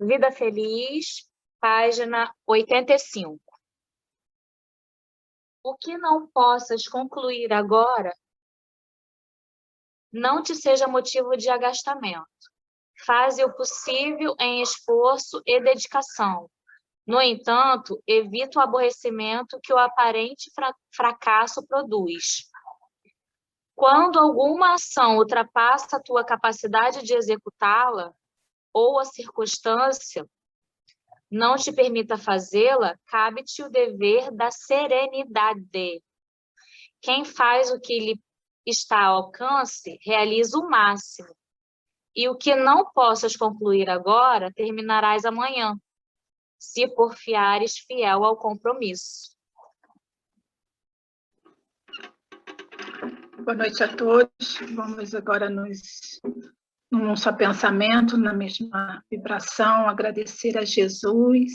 Vida Feliz, página 85. O que não possas concluir agora não te seja motivo de agastamento. Faze o possível em esforço e dedicação. No entanto, evita o aborrecimento que o aparente fracasso produz. Quando alguma ação ultrapassa a tua capacidade de executá-la, ou a circunstância não te permita fazê-la, cabe-te o dever da serenidade. Quem faz o que lhe está ao alcance, realiza o máximo. E o que não possas concluir agora, terminarás amanhã, se porfiares fiel ao compromisso. Boa noite a todos. Vamos agora no nosso pensamento, na mesma vibração, agradecer a Jesus,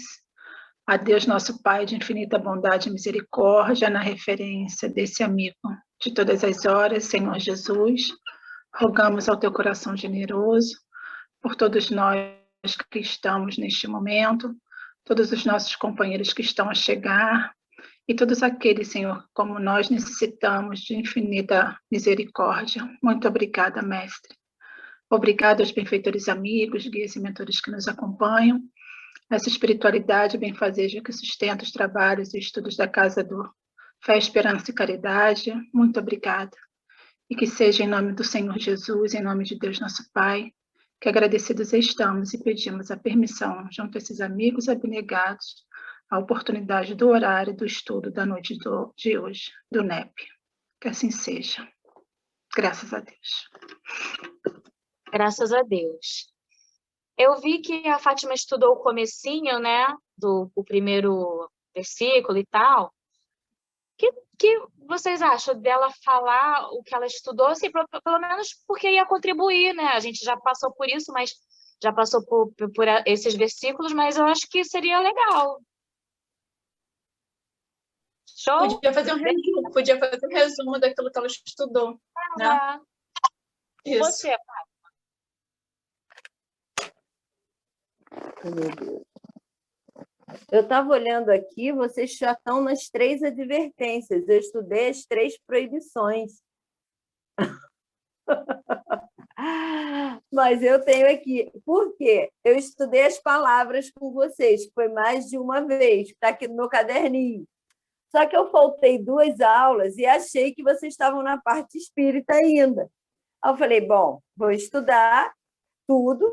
a Deus nosso Pai de infinita bondade e misericórdia, na referência desse amigo de todas as horas, Senhor Jesus. Rogamos ao teu coração generoso por todos nós que estamos neste momento, todos os nossos companheiros que estão a chegar, e todos aqueles, Senhor, como nós necessitamos de infinita misericórdia. Muito obrigada, Mestre. Obrigada aos benfeitores amigos, guias e mentores que nos acompanham. Essa espiritualidade benfazeja que sustenta os trabalhos e estudos da Casa do Fé, Esperança e Caridade. Muito obrigada. E que seja em nome do Senhor Jesus, em nome de Deus nosso Pai, que agradecidos estamos e pedimos a permissão, junto a esses amigos abnegados, a oportunidade do horário do estudo da noite de hoje, do NEP. Que assim seja. Graças a Deus. Graças a Deus. Eu vi que a Fátima estudou o comecinho, né, o primeiro versículo e tal. Que vocês acham dela falar o que ela estudou, assim, pelo menos porque ia contribuir, né? A gente já passou por isso, mas já passou por esses versículos, mas eu acho que seria legal. Show? Podia fazer um resumo daquilo que ela estudou, né? Isso. Você, Meu Deus. Eu estava olhando aqui, vocês já estão nas 3 advertências. Eu estudei as 3 proibições. Mas eu tenho aqui. Por quê? Eu estudei as palavras com vocês, que foi mais de uma vez, que está aqui no meu caderninho. Só que eu faltei 2 aulas e achei que vocês estavam na parte espírita ainda. Aí eu falei, bom, vou estudar tudo,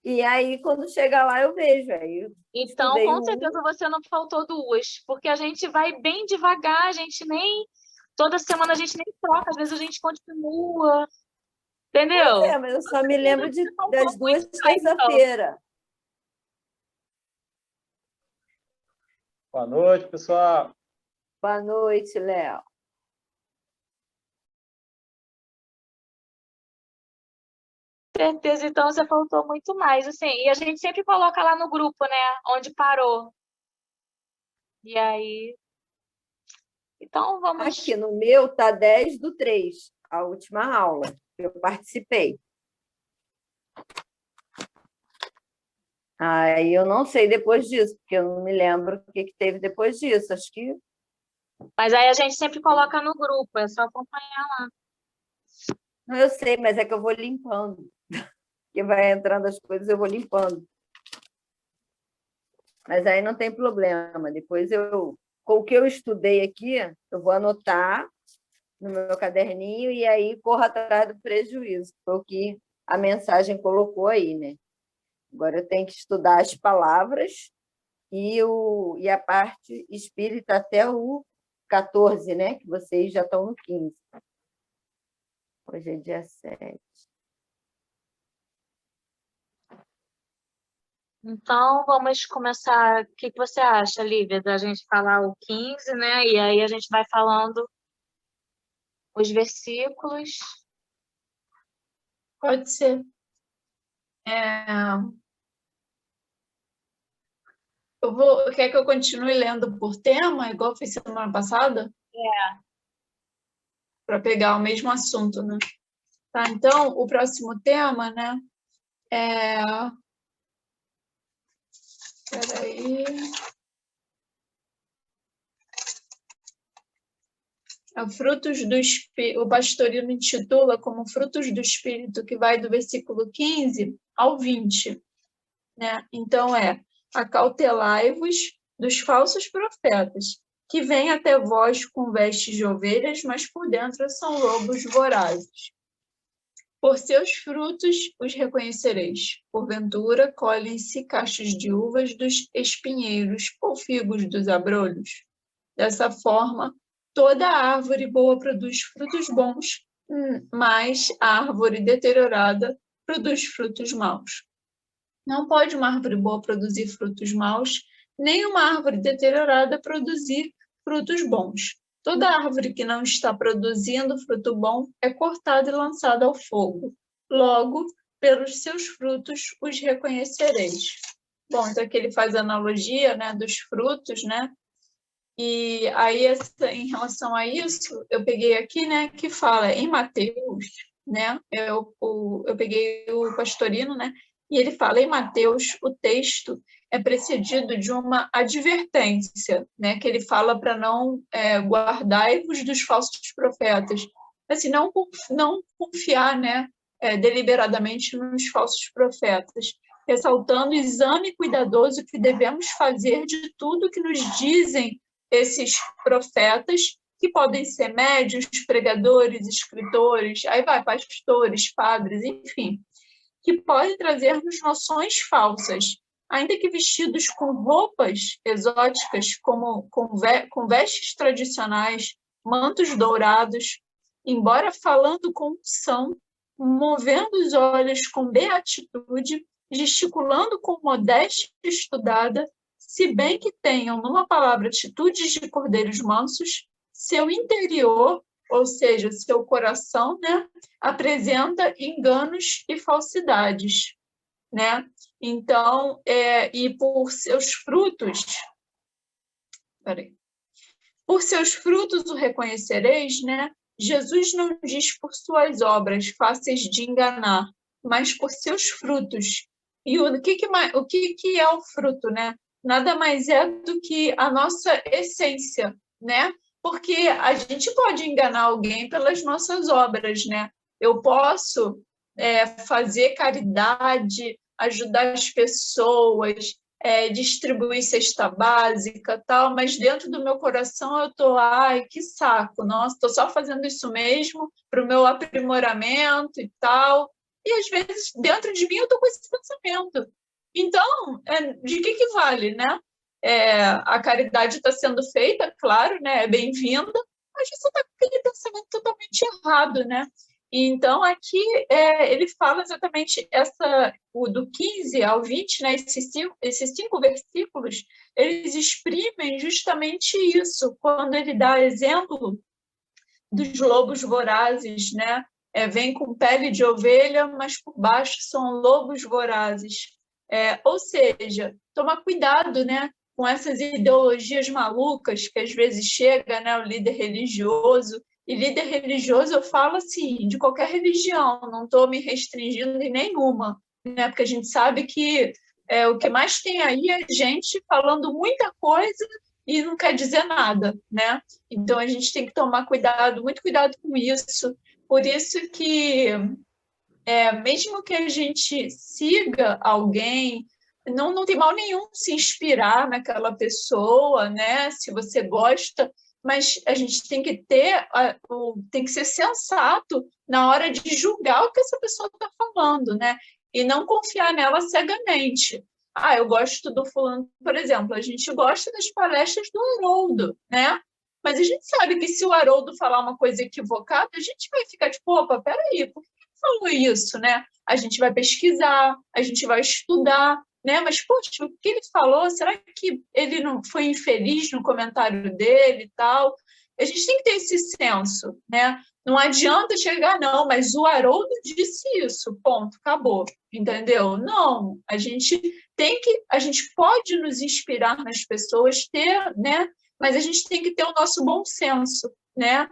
e aí, quando chegar lá, eu vejo. Aí então, com certeza, você não faltou 2, porque a gente vai bem devagar, a gente nem... Toda semana a gente nem troca, às vezes a gente continua, entendeu? Pois é, mas eu só me lembro das 2 terça-feira. Boa noite, pessoal. Boa noite, Léo. Certeza, então você faltou muito mais, assim, e a gente sempre coloca lá no grupo, né, onde parou. E aí... Então, vamos... Aqui no meu está 10/3, a última aula, que eu participei. Aí eu não sei depois disso, porque eu não me lembro o que teve depois disso, acho que... Mas aí a gente sempre coloca no grupo, é só acompanhar lá. Não, eu sei, mas é que eu vou limpando. Que vai entrando as coisas, eu vou limpando. Mas aí não tem problema. Depois, com o que eu estudei aqui, eu vou anotar no meu caderninho e aí corro atrás do prejuízo, foi o que a mensagem colocou aí, né? Agora eu tenho que estudar as palavras e a parte espírita até o 14, né? Que vocês já estão no 15. Hoje é dia 7. Então, vamos começar. O que você acha, Lívia, da gente falar o 15, né? E aí a gente vai falando os versículos. Pode ser. Quer que eu continue lendo por tema, igual fiz semana passada? Para pegar o mesmo assunto, né? Tá, então, o próximo tema, né, Espera aí. O pastorino intitula como frutos do Espírito, que vai do versículo 15 ao 20. Né? Então, acautelai-vos dos falsos profetas, que vêm até vós com vestes de ovelhas, mas por dentro são lobos vorazes. Por seus frutos os reconhecereis. Porventura, colhem-se cachos de uvas dos espinheiros ou figos dos abrolhos. Dessa forma, toda árvore boa produz frutos bons, mas a árvore deteriorada produz frutos maus. Não pode uma árvore boa produzir frutos maus, nem uma árvore deteriorada produzir frutos bons. Toda árvore que não está produzindo fruto bom é cortada e lançada ao fogo. Logo, pelos seus frutos os reconhecereis. Bom, então aqui ele faz a analogia, né, dos frutos, né? E aí, em relação a isso, eu peguei aqui, né, que fala em Mateus, né? Eu peguei o pastorino, né? E ele fala em Mateus, o texto é precedido de uma advertência, né? Que ele fala para não guardai-vos dos falsos profetas. Assim, não confiar, né? Deliberadamente nos falsos profetas, ressaltando o exame cuidadoso que devemos fazer de tudo que nos dizem esses profetas, que podem ser médiuns, pregadores, escritores, aí vai, pastores, padres, enfim, que podem trazer-nos noções falsas, ainda que vestidos com roupas exóticas, como com vestes tradicionais, mantos dourados, embora falando com unção, movendo os olhos com beatitude, gesticulando com modéstia estudada, se bem que tenham, numa palavra, atitudes de cordeiros mansos, seu interior, ou seja, seu coração, né, apresenta enganos e falsidades, né? Então, e por seus frutos, por seus frutos o reconhecereis, né? Jesus não diz por suas obras fáceis de enganar, mas por seus frutos. E o que é o fruto, né? Nada mais é do que a nossa essência, né? Porque a gente pode enganar alguém pelas nossas obras, né? Eu posso fazer caridade, ajudar as pessoas, distribuir cesta básica, tal, mas dentro do meu coração eu tô, ai, que saco, nossa, tô só fazendo isso mesmo para o meu aprimoramento e tal. E às vezes dentro de mim eu tô com esse pensamento. Então, de que vale, né? A caridade está sendo feita, claro, né? É bem-vinda, mas você está com aquele pensamento totalmente errado, né? Então, aqui ele fala exatamente do 15 ao 20, né? Esses 5 versículos, eles exprimem justamente isso, quando ele dá exemplo dos lobos vorazes, né? Vem com pele de ovelha, mas por baixo são lobos vorazes. Ou seja, tomar cuidado, né, com essas ideologias malucas que às vezes chega, né, o líder religioso. E líder religioso eu falo assim, de qualquer religião, não estou me restringindo em nenhuma, né, porque a gente sabe que o que mais tem aí é gente falando muita coisa e não quer dizer nada, né? Então a gente tem que tomar cuidado, muito cuidado com isso. Por isso que mesmo que a gente siga alguém, não tem mal nenhum se inspirar naquela pessoa, né? Se você gosta, mas a gente tem que tem que ser sensato na hora de julgar o que essa pessoa está falando, né? E não confiar nela cegamente. Eu gosto do fulano, por exemplo, a gente gosta das palestras do Haroldo, né? Mas a gente sabe que se o Haroldo falar uma coisa equivocada, a gente vai ficar tipo, opa, peraí, por que ele falou isso, né? A gente vai pesquisar, a gente vai estudar, né? Mas, poxa, o que ele falou, será que ele não foi infeliz no comentário dele e tal? A gente tem que ter esse senso, né? Não adianta chegar, não, mas o Haroldo disse isso, ponto, acabou, entendeu? Não, a gente pode nos inspirar nas pessoas, né? Mas a gente tem que ter o nosso bom senso, né?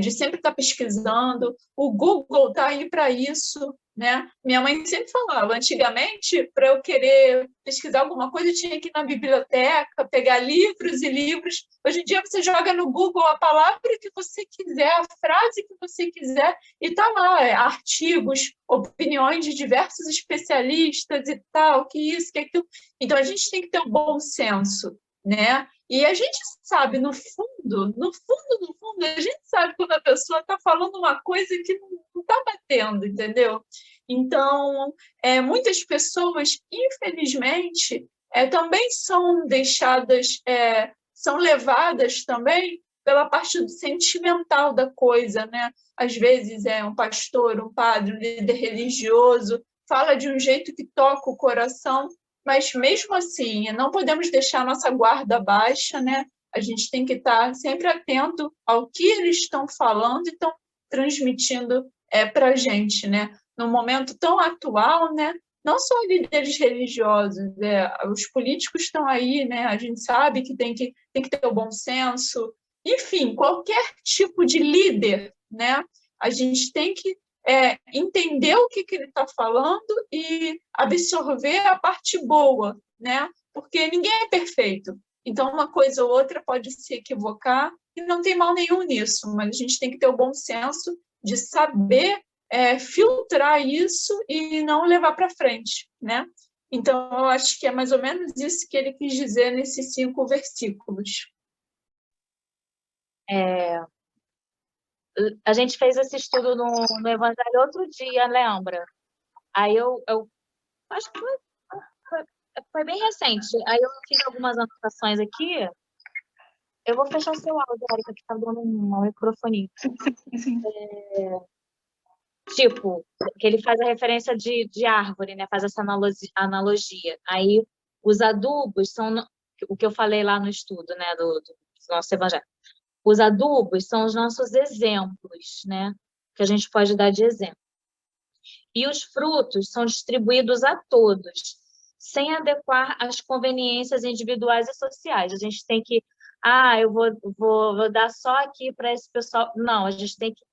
de sempre estar pesquisando. O Google está aí para isso, né? Minha mãe sempre falava, antigamente, para eu querer pesquisar alguma coisa, eu tinha que ir na biblioteca, pegar livros e livros. Hoje em dia, você joga no Google a palavra que você quiser, a frase que você quiser, e está lá, artigos, opiniões de diversos especialistas e tal, que isso, que aquilo. Então, a gente tem que ter um bom senso, né? E a gente sabe, no fundo, a gente sabe quando a pessoa está falando uma coisa que não está batendo, entendeu? Então, muitas pessoas, infelizmente, também são deixadas, são levadas também pela parte sentimental da coisa, né? Às vezes um pastor, um padre, um líder religioso, fala de um jeito que toca o coração, mas mesmo assim, não podemos deixar a nossa guarda baixa, né? A gente tem que estar sempre atento ao que eles estão falando e estão transmitindo para a gente, né? Num momento tão atual, né? Não só líderes religiosos, os políticos estão aí, né? A gente sabe que tem que ter o bom senso. Enfim, qualquer tipo de líder, né? A gente tem que entender o que ele está falando e absorver a parte boa, né? Porque ninguém é perfeito. Então, uma coisa ou outra pode se equivocar e não tem mal nenhum nisso, mas a gente tem que ter o bom senso de saber filtrar isso e não levar para frente, né? Então, eu acho que é mais ou menos isso que ele quis dizer nesses 5 versículos. A gente fez esse estudo no Evangelho outro dia, lembra? Aí eu acho que foi bem recente. Aí eu fiz algumas anotações aqui. Eu vou fechar o seu áudio, Erika, que tá dando um microfone. Sim. Tipo, que ele faz a referência de árvore, né? Faz essa analogia. Aí os adubos são o que eu falei lá no estudo, né? Do nosso Evangelho. Os adubos são os nossos exemplos, né? Que a gente pode dar de exemplo. E os frutos são distribuídos a todos, sem adequar às conveniências individuais e sociais. A gente tem que, eu vou dar só aqui para esse pessoal. Não, a gente tem que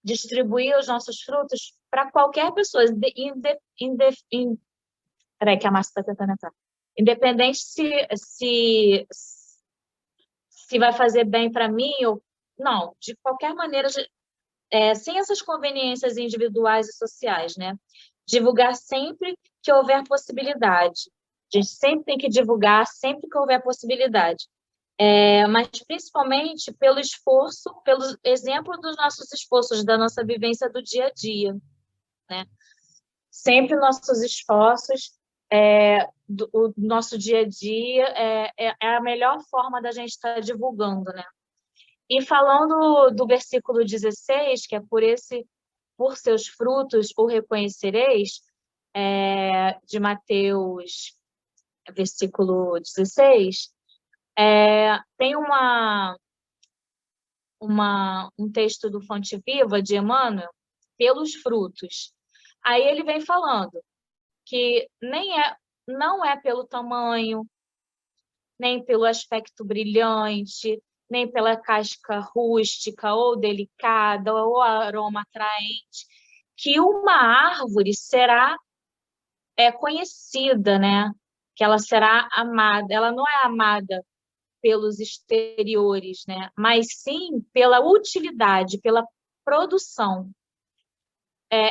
distribuir os nossos frutos para qualquer pessoa. Peraí, que a Márcia está tentando entrar. Independente se vai fazer bem para mim ou não, de qualquer maneira, sem essas conveniências individuais e sociais, né? Divulgar sempre que houver possibilidade. A gente sempre tem que divulgar sempre que houver possibilidade. Mas principalmente pelo esforço, pelo exemplo dos nossos esforços, da nossa vivência do dia a dia, né? Sempre nossos esforços, o nosso dia a dia é a melhor forma da gente estar divulgando, né? E falando do versículo 16, que é por seus frutos o reconhecereis, de Mateus, versículo 16, tem um texto do Fonte Viva, de Emmanuel, pelos frutos. Aí ele vem falando que não é pelo tamanho, nem pelo aspecto brilhante, nem pela casca rústica ou delicada ou aroma atraente, que uma árvore será conhecida, né? Que ela será amada. Ela não é amada pelos exteriores, né? Mas sim pela utilidade, pela produção.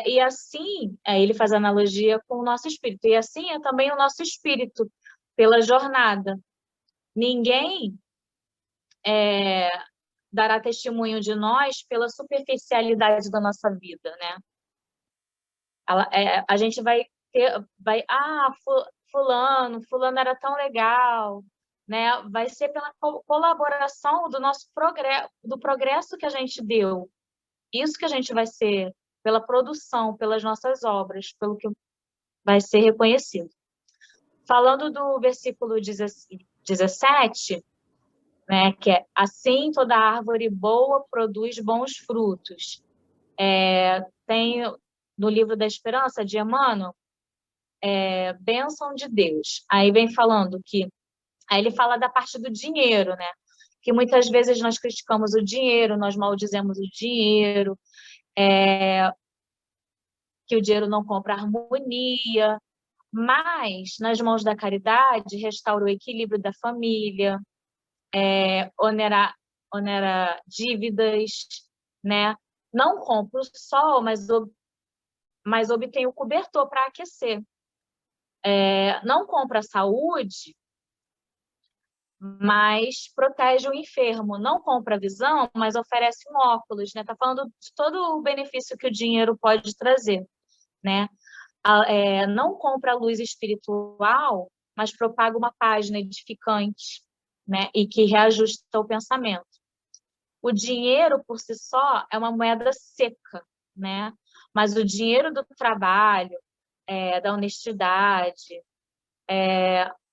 E assim, ele faz analogia com o nosso espírito. E assim é também o nosso espírito, pela jornada. Ninguém dará testemunho de nós pela superficialidade da nossa vida, né? A gente vai fulano era tão legal, né? Vai ser pela colaboração do progresso que a gente deu. Isso que a gente vai ser, pela produção, pelas nossas obras, pelo que vai ser reconhecido. Falando do versículo 17, né, que é assim toda árvore boa produz bons frutos. Tem no livro da Esperança, de Emmanuel, bênção de Deus. Aí vem falando aí ele fala da parte do dinheiro, né? que muitas vezes nós criticamos o dinheiro, nós maldizemos o dinheiro, que o dinheiro não compra harmonia, mas nas mãos da caridade restaura o equilíbrio da família, onera dívidas, né? Não compra o sol, mas obtém o cobertor para aquecer. Não compra a saúde, mas protege o enfermo. Não compra a visão, mas oferece um óculos, né? Tá falando de todo o benefício que o dinheiro pode trazer, né? Não compra a luz espiritual, mas propaga uma página edificante, né? E que reajusta o pensamento. O dinheiro, por si só, é uma moeda seca, né? Mas o dinheiro do trabalho, da honestidade,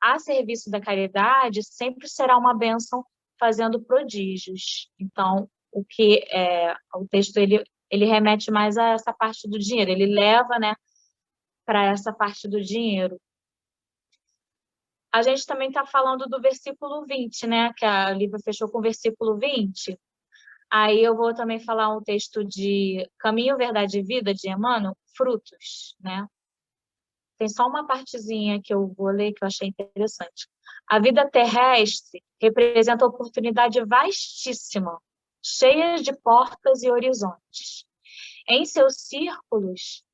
a serviço da caridade, sempre será uma bênção fazendo prodígios. Então, o texto ele remete mais a essa parte do dinheiro, ele leva, né, para essa parte do dinheiro. A gente também está falando do versículo 20, né, que a Lívia fechou com o versículo 20. Aí eu vou também falar um texto de Caminho, Verdade e Vida, de Emmanuel, Frutos, né? Tem só uma partezinha que eu vou ler que eu achei interessante. A vida terrestre representa oportunidade vastíssima, cheia de portas e horizontes. Em seus círculos,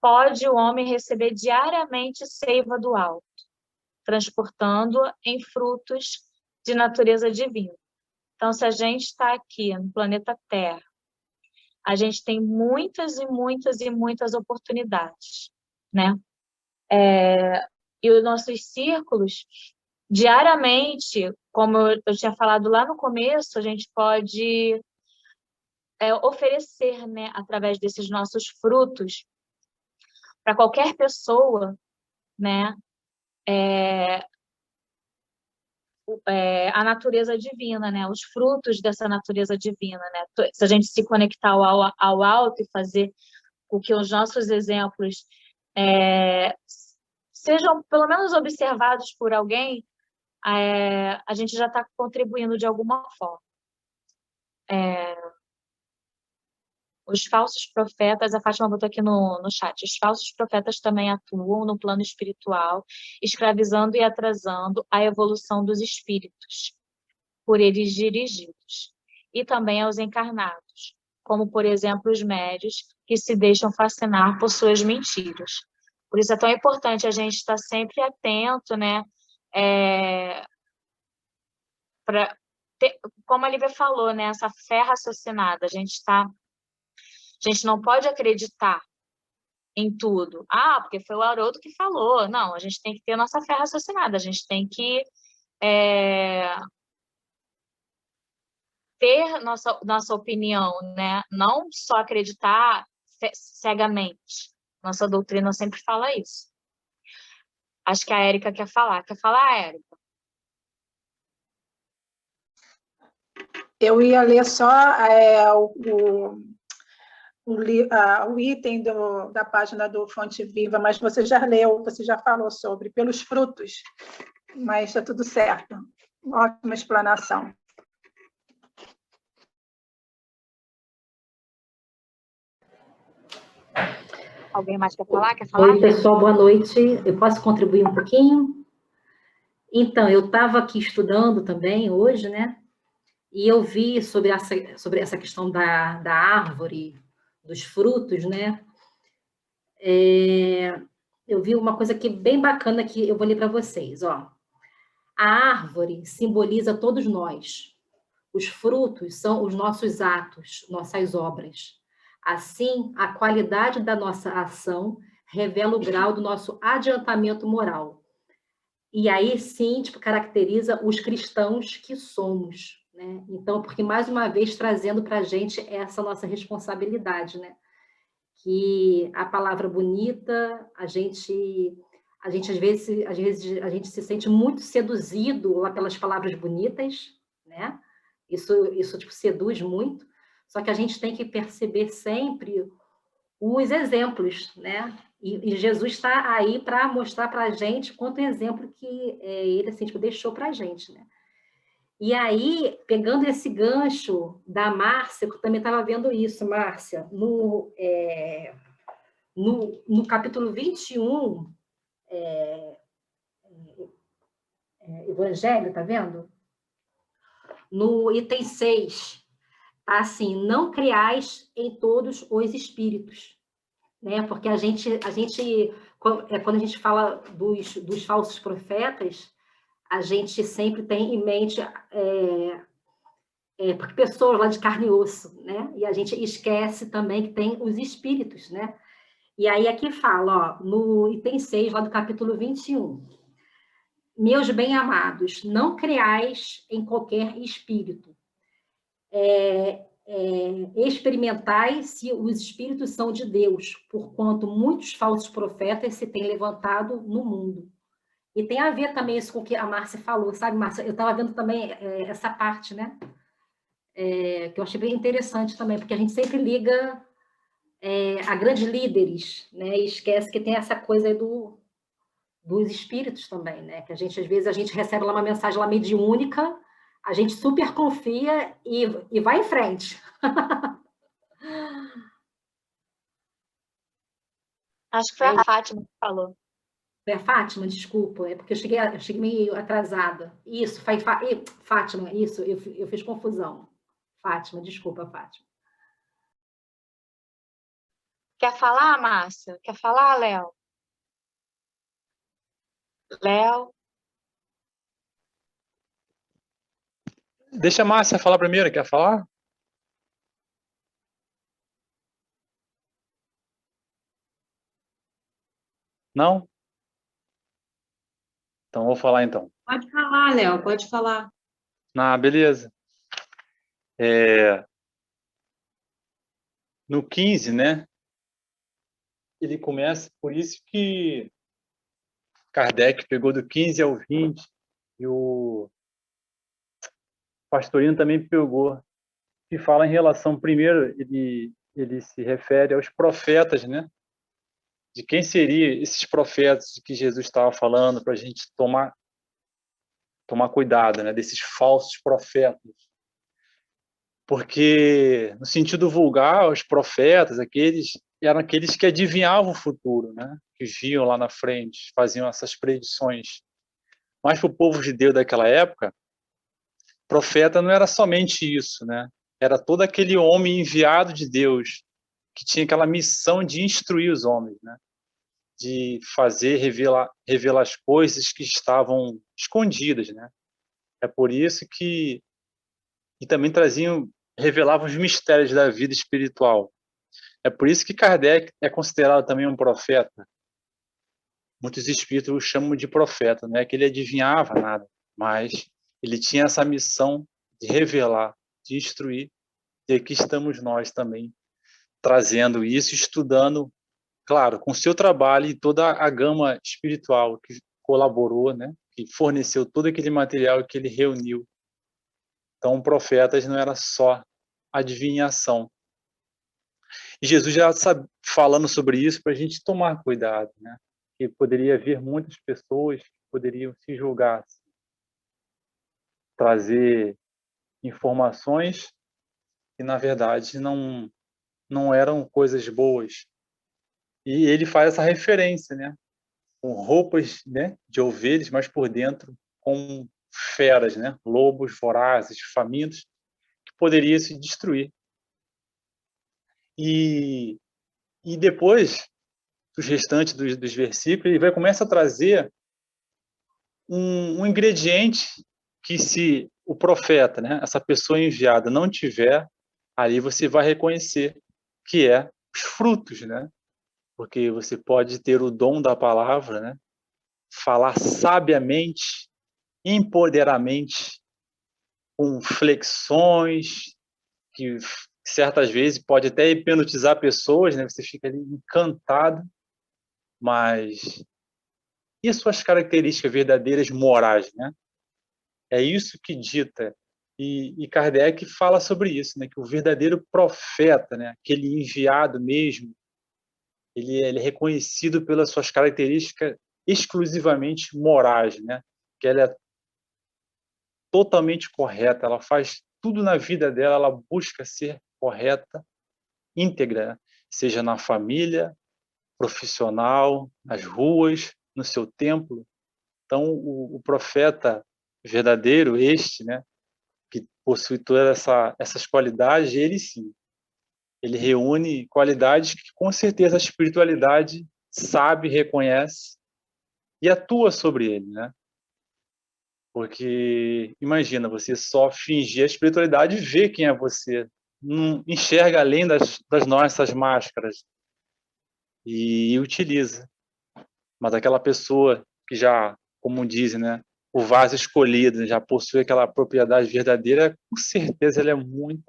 pode o homem receber diariamente seiva do alto, transportando-a em frutos de natureza divina. Então, se a gente está aqui no planeta Terra, a gente tem muitas e muitas e muitas oportunidades, né? E os nossos círculos, diariamente, como eu tinha falado lá no começo, a gente pode oferecer, né, através desses nossos frutos, para qualquer pessoa, né, a natureza divina, né, os frutos dessa natureza divina, né, se a gente se conectar ao alto e fazer com que os nossos exemplos sejam pelo menos observados por alguém, a gente já está contribuindo de alguma forma. Os falsos profetas, a Fátima botou aqui no chat, os falsos profetas também atuam no plano espiritual, escravizando e atrasando a evolução dos espíritos, por eles dirigidos, e também aos encarnados, como, por exemplo, os médios que se deixam fascinar por suas mentiras. Por isso é tão importante a gente estar sempre atento, né? Como a Lívia falou, né? Essa fé raciocinada, a gente não pode acreditar em tudo. Porque foi o Haroldo que falou. Não, a gente tem que ter a nossa fé raciocinada, a gente tem que ter nossa opinião, né? Não só acreditar cegamente. Nossa doutrina sempre fala isso. Acho que a Érica quer falar. Quer falar, Érica? Eu ia ler só o item da página do Fonte Viva, mas você já leu, você já falou sobre pelos frutos, mas está tudo certo. Ótima explanação. Alguém mais quer falar? Quer falar? Oi, pessoal, boa noite. Eu posso contribuir um pouquinho? Então, eu estava aqui estudando também hoje, né? E eu vi sobre essa questão da árvore, dos frutos, né? Eu vi uma coisa aqui bem bacana que eu vou ler para vocês, ó. A árvore simboliza todos nós. Os frutos são os nossos atos, nossas obras. Assim, a qualidade da nossa ação revela o grau do nosso adiantamento moral. E aí, sim, caracteriza os cristãos que somos, né? Então, porque, mais uma vez, trazendo para a gente essa nossa responsabilidade, né? Que a palavra bonita, a gente às vezes a gente se sente muito seduzido lá pelas palavras bonitas, né? Isso seduz muito. Só que a gente tem que perceber sempre os exemplos, né? E Jesus está aí para mostrar para a gente quanto exemplo que ele assim, deixou para a gente, né? E aí, pegando esse gancho da Márcia, eu também estava vendo isso, Márcia, no capítulo 21, Evangelho, tá vendo? No item 6, tá assim, não criais em todos os espíritos, né? Porque quando a gente fala dos falsos profetas, a gente sempre tem em mente porque pessoas lá de carne e osso, né? E a gente esquece também que tem os espíritos, né? E aí aqui fala, ó, no item 6, lá do capítulo 21, meus bem-amados, não creais em qualquer espírito. Experimentai se os espíritos são de Deus, porquanto muitos falsos profetas se têm levantado no mundo. E tem a ver também isso com o que a Márcia falou, sabe, Márcia? Eu estava vendo também essa parte, né? Que eu achei bem interessante também, porque a gente sempre liga a grandes líderes, né? E esquece que tem essa coisa aí dos espíritos também, né? Que às vezes a gente recebe lá uma mensagem lá mediúnica, a gente super confia e vai em frente. Acho que foi a Fátima que falou. Foi a Fátima, desculpa, é porque eu cheguei meio atrasada. Isso, Fátima, isso, eu fiz confusão. Fátima, desculpa, Fátima. Quer falar, Márcia? Quer falar, Léo? Léo? Deixa a Márcia falar primeiro, quer falar? Não? Então, vou falar então. Pode falar, Léo, pode falar. Beleza. No 15, né? Ele começa, por isso que Kardec pegou do 15 ao 20, e o Pastorino também pegou, que fala em relação, primeiro, ele se refere aos profetas, né? De quem seriam esses profetas de que Jesus estava falando, para a gente tomar cuidado, né? Desses falsos profetas. Porque, no sentido vulgar, os profetas, eram aqueles que adivinhavam o futuro, né? Que viam lá na frente, faziam essas predições. Mas para o povo judeu daquela época, profeta não era somente isso, né? Era todo aquele homem enviado de Deus, que tinha aquela missão de instruir os homens, né? De revelar as coisas que estavam escondidas, né? É por isso que e também revelavam os mistérios da vida espiritual. É por isso que Kardec é considerado também um profeta. Muitos espíritos o chamam de profeta, não é que ele adivinhava nada, mas ele tinha essa missão de revelar, de instruir, e aqui estamos nós também trazendo isso, estudando, claro, com o seu trabalho e toda a gama espiritual que colaborou, né, que forneceu todo aquele material que ele reuniu. Então, profetas não era só adivinhação. E Jesus já falando sobre isso para a gente tomar cuidado, né? Que poderia haver muitas pessoas que poderiam se julgar, trazer informações que, na verdade, não eram coisas boas. E ele faz essa referência, né? Com roupas, né, de ovelhas, mas por dentro com feras, né? Lobos vorazes, famintos, que poderiam se destruir. E depois, os restantes dos versículos, ele vai começar a trazer um ingrediente que, se o profeta, né, essa pessoa enviada, não tiver, aí você vai reconhecer que é os frutos, né? Porque você pode ter o dom da palavra, né? Falar sabiamente, empoderadamente, com flexões, que certas vezes pode até hipnotizar pessoas, né? Você fica ali encantado, mas e as suas características verdadeiras morais, né? É isso que dita. E Kardec fala sobre isso, né? Que o verdadeiro profeta, né? Aquele enviado mesmo, ele é reconhecido pelas suas características exclusivamente morais, né? Que ela totalmente correta, ela faz tudo na vida dela, ela busca ser correta, íntegra, né? Seja na família, profissional, nas ruas, no seu templo. Então, o profeta verdadeiro, né, que possui todas essas qualidades, ele sim, ele reúne qualidades que, com certeza, a espiritualidade sabe, reconhece e atua sobre ele, né? Porque, imagina, você só fingir a espiritualidade e ver quem é você, não enxerga além das nossas máscaras e utiliza. Mas aquela pessoa que já, como dizem, né, o vaso escolhido, já possui aquela propriedade verdadeira, com certeza ela é muito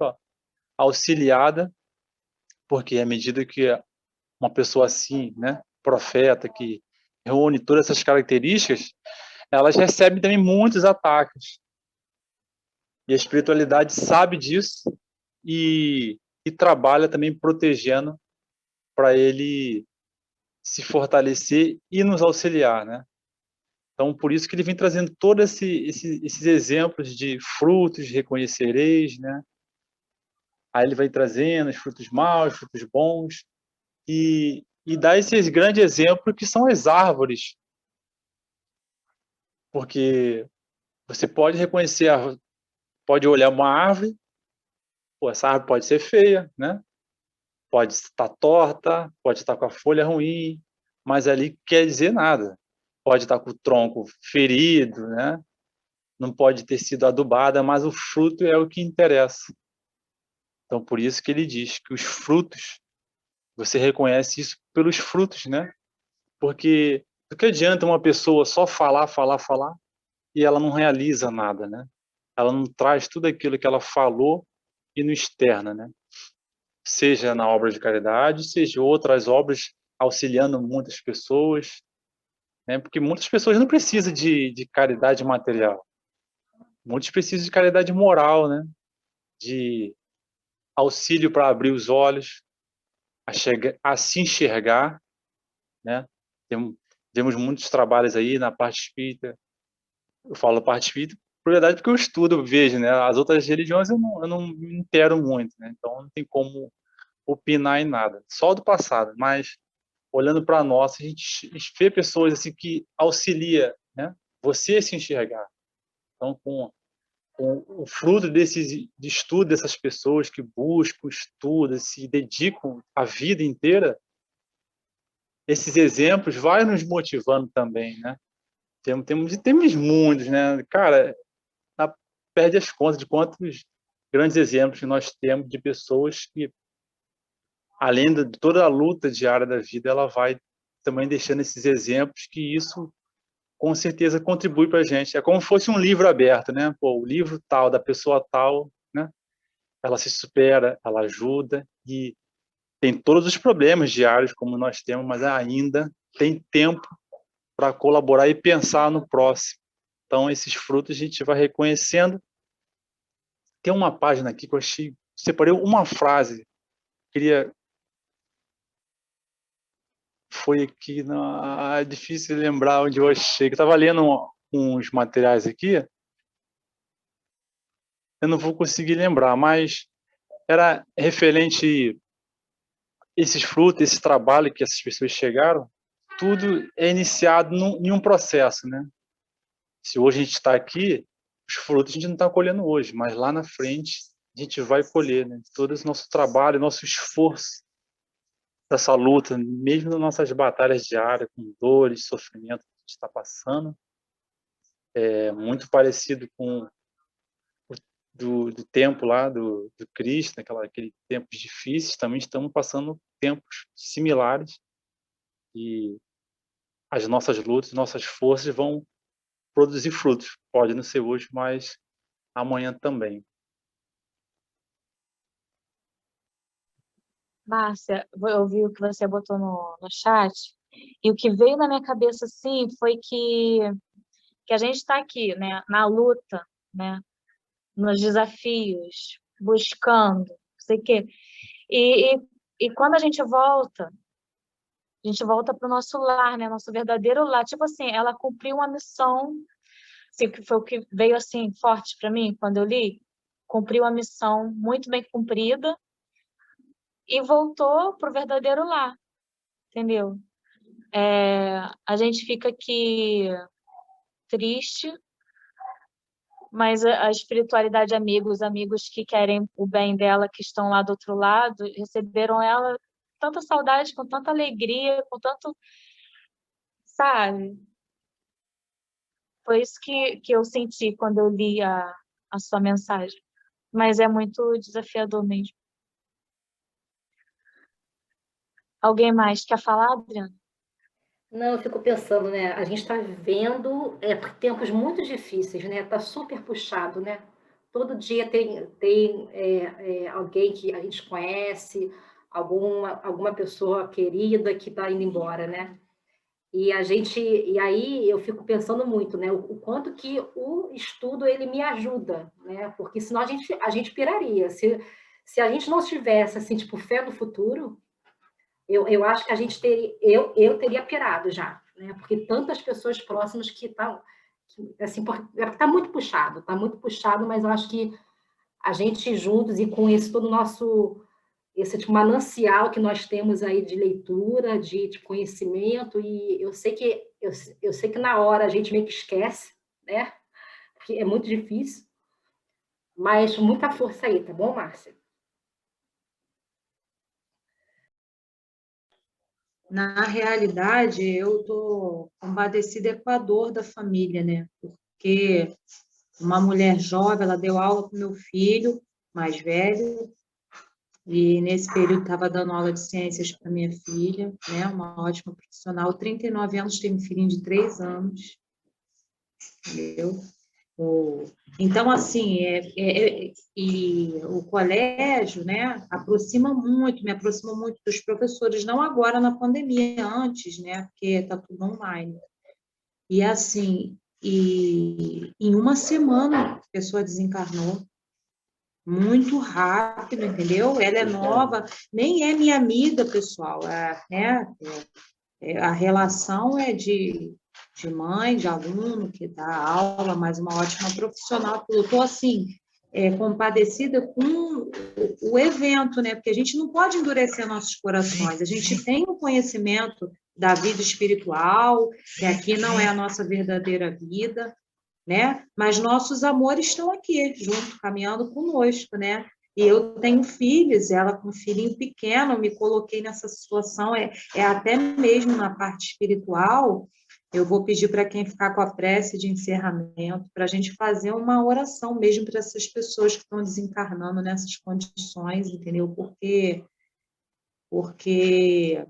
auxiliada, porque à medida que uma pessoa assim, né, profeta, que reúne todas essas características, elas recebem também muitos ataques. E a espiritualidade sabe disso e trabalha também protegendo para ele se fortalecer e nos auxiliar, né? Então, por isso que ele vem trazendo todos esses exemplos de frutos reconhecereis, né? Aí ele vai trazendo os frutos maus, os frutos bons, e dá esses grandes exemplos que são as árvores. Porque você pode reconhecer, pode olhar uma árvore, pô, essa árvore pode ser feia, né? Pode estar torta, pode estar com a folha ruim, mas ali quer dizer nada. Pode estar com o tronco ferido, né? Não pode ter sido adubada, mas o fruto é o que interessa. Então, por isso que ele diz que os frutos, você reconhece isso pelos frutos, né? Porque do que adianta uma pessoa só falar, falar, falar, e ela não realiza nada, né? Ela não traz tudo aquilo que ela falou e não externa, né? Seja na obra de caridade, seja outras obras auxiliando muitas pessoas, né? Porque muitas pessoas não precisam de caridade material. Muitos precisam de caridade moral, né? De auxílio para abrir os olhos, a se enxergar, né? Temos muitos trabalhos aí na parte espírita. Eu falo parte espírita, por verdade, porque eu estudo, eu vejo, né? As outras religiões eu não me intero muito, né? Então não tem como opinar em nada, só do passado. Mas olhando para nós, a gente vê pessoas assim que auxilia, né? Você a se enxergar. Então, com o fruto de estudo dessas pessoas que buscam, estudam, se dedicam a vida inteira, esses exemplos vai nos motivando também, né? Temos muitos, né? Cara, perde as contas de quantos grandes exemplos que nós temos de pessoas que, além de toda a luta diária da vida, ela vai também deixando esses exemplos que isso com certeza contribui para a gente. É como se fosse um livro aberto, né? Pô, o livro tal, da pessoa tal, né? Ela se supera, ela ajuda e tem todos os problemas diários como nós temos, mas ainda tem tempo para colaborar e pensar no próximo. Então, esses frutos a gente vai reconhecendo. Tem uma página aqui que eu achei, separei uma frase, queria, foi aqui, é difícil lembrar onde eu achei, que eu estava lendo uns materiais aqui, eu não vou conseguir lembrar, mas era referente esses frutos, esse trabalho que essas pessoas chegaram, tudo é iniciado em um processo, né? Se hoje a gente está aqui, os frutos a gente não está colhendo hoje, mas lá na frente a gente vai colher, né? Todo esse nosso trabalho, nosso esforço, dessa luta, mesmo nas nossas batalhas diárias, com dores, sofrimento que a gente está passando, é muito parecido com do tempo lá do Cristo, aquele tempos difíceis, também estamos passando tempos similares e as nossas lutas, nossas forças vão produzir frutos. Pode não ser hoje, mas amanhã também. Márcia, eu vi o que você botou no chat, e o que veio na minha cabeça, assim, foi que a gente está aqui, né, na luta, né, nos desafios, buscando, não sei o quê. E quando a gente volta para o nosso lar, né, nosso verdadeiro lar. Tipo assim, ela cumpriu uma missão assim, que foi o que veio assim forte para mim quando eu li, cumpriu a missão muito bem cumprida e voltou para o verdadeiro lar, entendeu? A gente fica aqui triste, mas a espiritualidade amiga, os amigos que querem o bem dela, que estão lá do outro lado, receberam ela com tanta saudade, com tanta alegria, com tanto, sabe? Foi isso que eu senti quando eu li a sua mensagem. Mas é muito desafiador mesmo. Alguém mais quer falar, Adriana? Não, eu fico pensando, né? A gente está vivendo tempos muito difíceis, né? Está super puxado, né? Todo dia tem alguém que a gente conhece, alguma pessoa querida que está indo embora, né? E aí eu fico pensando muito, né? O quanto que o estudo ele me ajuda, né? Porque senão a gente piraria. Se a gente não tivesse assim, tipo, fé no futuro, eu acho que a gente teria, eu teria pirado já, né? Porque tantas pessoas próximas que estão, assim, está muito puxado, mas eu acho que a gente juntos e com esse todo o nosso esse tipo, manancial que nós temos aí de leitura, de conhecimento, e eu sei que na hora a gente meio que esquece, né? Porque é muito difícil, mas muita força aí, tá bom, Márcia? Na realidade, eu estou compadecida com a dor da família, né? Porque uma mulher jovem, ela deu aula para o meu filho mais velho, e nesse período estava dando aula de ciências para minha filha, né? Uma ótima profissional, 39 anos, tem um filhinho de 3 anos, entendeu? Então, assim, e o colégio, né, me aproxima muito dos professores, não agora na pandemia, antes, né, porque está tudo online. E, assim, em uma semana a pessoa desencarnou, muito rápido, entendeu? Ela é nova, nem é minha amiga, pessoal, a relação é de mãe, de aluno que dá aula, mas uma ótima profissional. Eu estou, assim, compadecida com o evento, né? Porque a gente não pode endurecer nossos corações. A gente tem o conhecimento da vida espiritual, que aqui não é a nossa verdadeira vida, né? Mas nossos amores estão aqui, junto, caminhando conosco, né? E eu tenho filhos, ela com um filhinho pequeno, eu me coloquei nessa situação, até mesmo na parte espiritual, eu vou pedir para quem ficar com a prece de encerramento, para a gente fazer uma oração mesmo para essas pessoas que estão desencarnando nessas condições, entendeu? Porque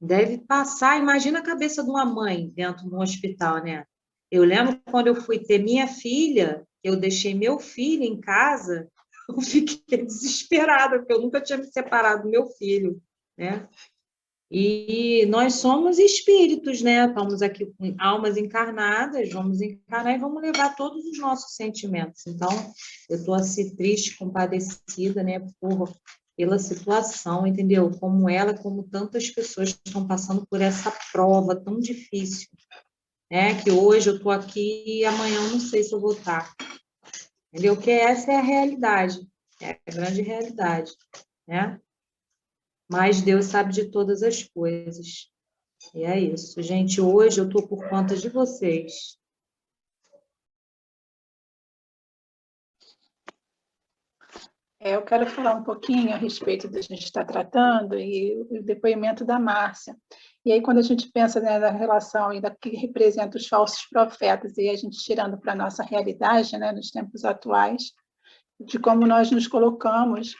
deve passar, imagina a cabeça de uma mãe dentro de um hospital, né? Eu lembro quando eu fui ter minha filha, eu deixei meu filho em casa, eu fiquei desesperada, porque eu nunca tinha me separado do meu filho, né? E nós somos espíritos, né? Estamos aqui com almas encarnadas, vamos encarnar e vamos levar todos os nossos sentimentos. Então, eu estou assim triste, compadecida, né? Pela situação, entendeu? Como ela, como tantas pessoas que estão passando por essa prova tão difícil, né? Que hoje eu estou aqui e amanhã eu não sei se eu vou estar. Entendeu? Porque essa é a realidade, é a grande realidade, né? Mas Deus sabe de todas as coisas. E é isso, gente. Hoje eu estou por conta de vocês. Eu quero falar um pouquinho a respeito do que a gente está tratando e o depoimento da Márcia. E aí, quando a gente pensa, né, na relação ainda que representa os falsos profetas, e a gente tirando para a nossa realidade, né, nos tempos atuais, de como nós nos colocamos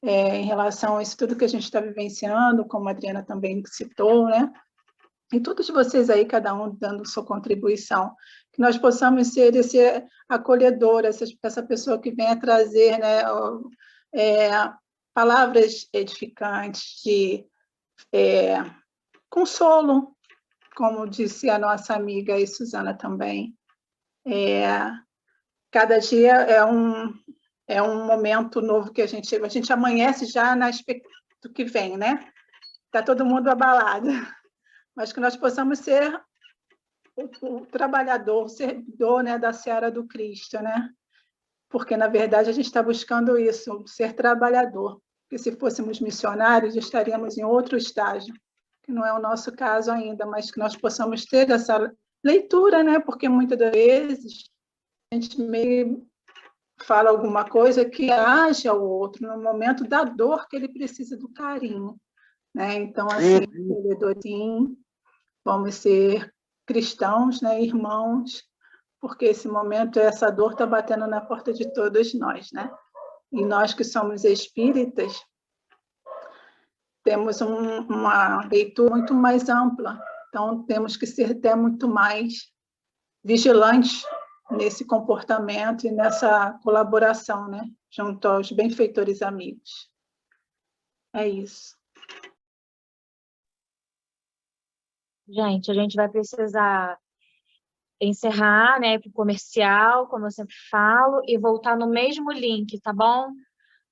em relação a isso tudo que a gente está vivenciando, como a Adriana também citou, né? E todos vocês aí, cada um dando sua contribuição, que nós possamos ser esse acolhedor, essa pessoa que venha trazer, né, palavras edificantes, de consolo, como disse a nossa amiga e Suzana também. Cada dia é um momento novo que a gente amanhece já na expectativa do que vem, né? Está todo mundo abalado. Mas que nós possamos ser o trabalhador, o servidor, né, da seara do Cristo, né? Porque, na verdade, a gente está buscando isso, ser trabalhador. Porque se fôssemos missionários, estaríamos em outro estágio, que não é o nosso caso ainda, mas que nós possamos ter essa leitura, né? Porque muitas das vezes a gente meio fala alguma coisa que age ao outro no momento da dor que ele precisa do carinho, né? Então, assim, sim, vamos ser cristãos, né, irmãos, porque esse momento, essa dor está batendo na porta de todos nós, né? E nós que somos espíritas, temos uma leitura muito mais ampla, então temos que ser até muito mais vigilantes nesse comportamento e nessa colaboração, né, junto aos benfeitores amigos. É isso. Gente, a gente vai precisar encerrar, né, para o comercial, como eu sempre falo, e voltar no mesmo link, tá bom?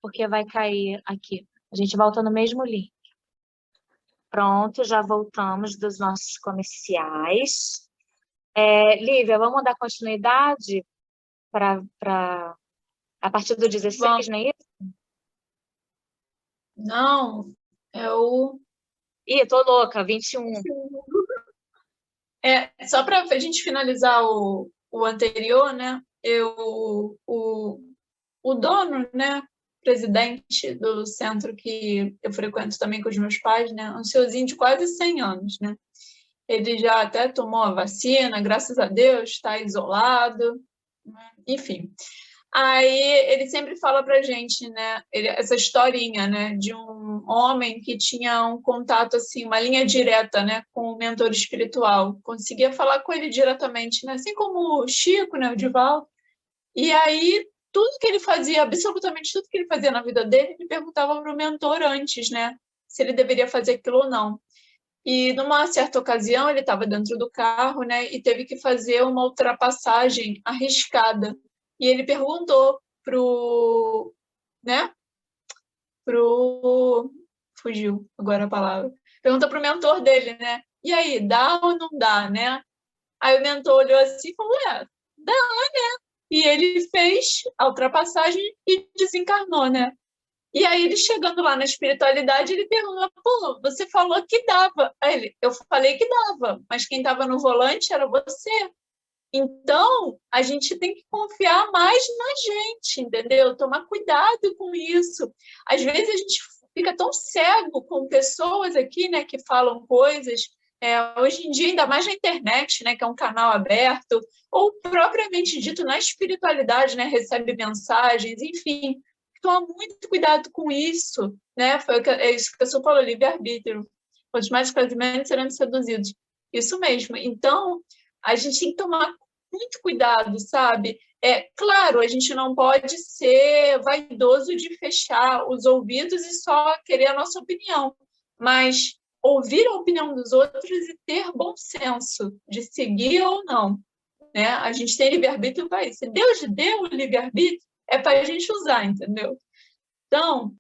Porque vai cair aqui. A gente volta no mesmo link. Pronto, já voltamos dos nossos comerciais. Lívia, vamos dar continuidade a partir do 16, não é isso? Não, é o... Ih, tô louca, 21. Só para a gente finalizar o anterior, né? O dono, né? Presidente do centro que eu frequento também com os meus pais, né? Um senhorzinho de quase 100 anos, né? Ele já até tomou a vacina, graças a Deus, está isolado, enfim. Aí ele sempre fala pra gente, né, essa historinha, né, de um homem que tinha um contato, assim, uma linha direta, né, com o mentor espiritual, conseguia falar com ele diretamente, né, assim como o Chico, né, o Divaldo. E aí tudo que ele fazia, absolutamente tudo que ele fazia na vida dele, ele perguntava pro mentor antes, né, se ele deveria fazer aquilo ou não. E numa certa ocasião ele estava dentro do carro, né, e teve que fazer uma ultrapassagem arriscada. E ele perguntou fugiu agora a palavra. Perguntou pro mentor dele, né? E aí, dá ou não dá, né? Aí o mentor olhou assim e falou, dá, né? E ele fez a ultrapassagem e desencarnou, né? E aí ele chegando lá na espiritualidade, ele perguntou, pô, você falou que dava. Aí ele, eu falei que dava, mas quem estava no volante era você. Então, a gente tem que confiar mais na gente, entendeu? Tomar cuidado com isso. Às vezes a gente fica tão cego com pessoas aqui, né, que falam coisas, hoje em dia, ainda mais na internet, né, que é um canal aberto, ou propriamente dito na espiritualidade, né, recebe mensagens, enfim. Toma muito cuidado com isso, né? É isso que a senhora falou, livre-arbítrio. Quantos mais esclarecimentos serão seduzidos. Isso mesmo. Então, a gente tem que tomar muito cuidado, sabe? Claro, a gente não pode ser vaidoso de fechar os ouvidos e só querer a nossa opinião, mas ouvir a opinião dos outros e ter bom senso de seguir ou não, né? A gente tem livre-arbítrio para isso. Se Deus deu o livre-arbítrio, é para a gente usar, entendeu? Então,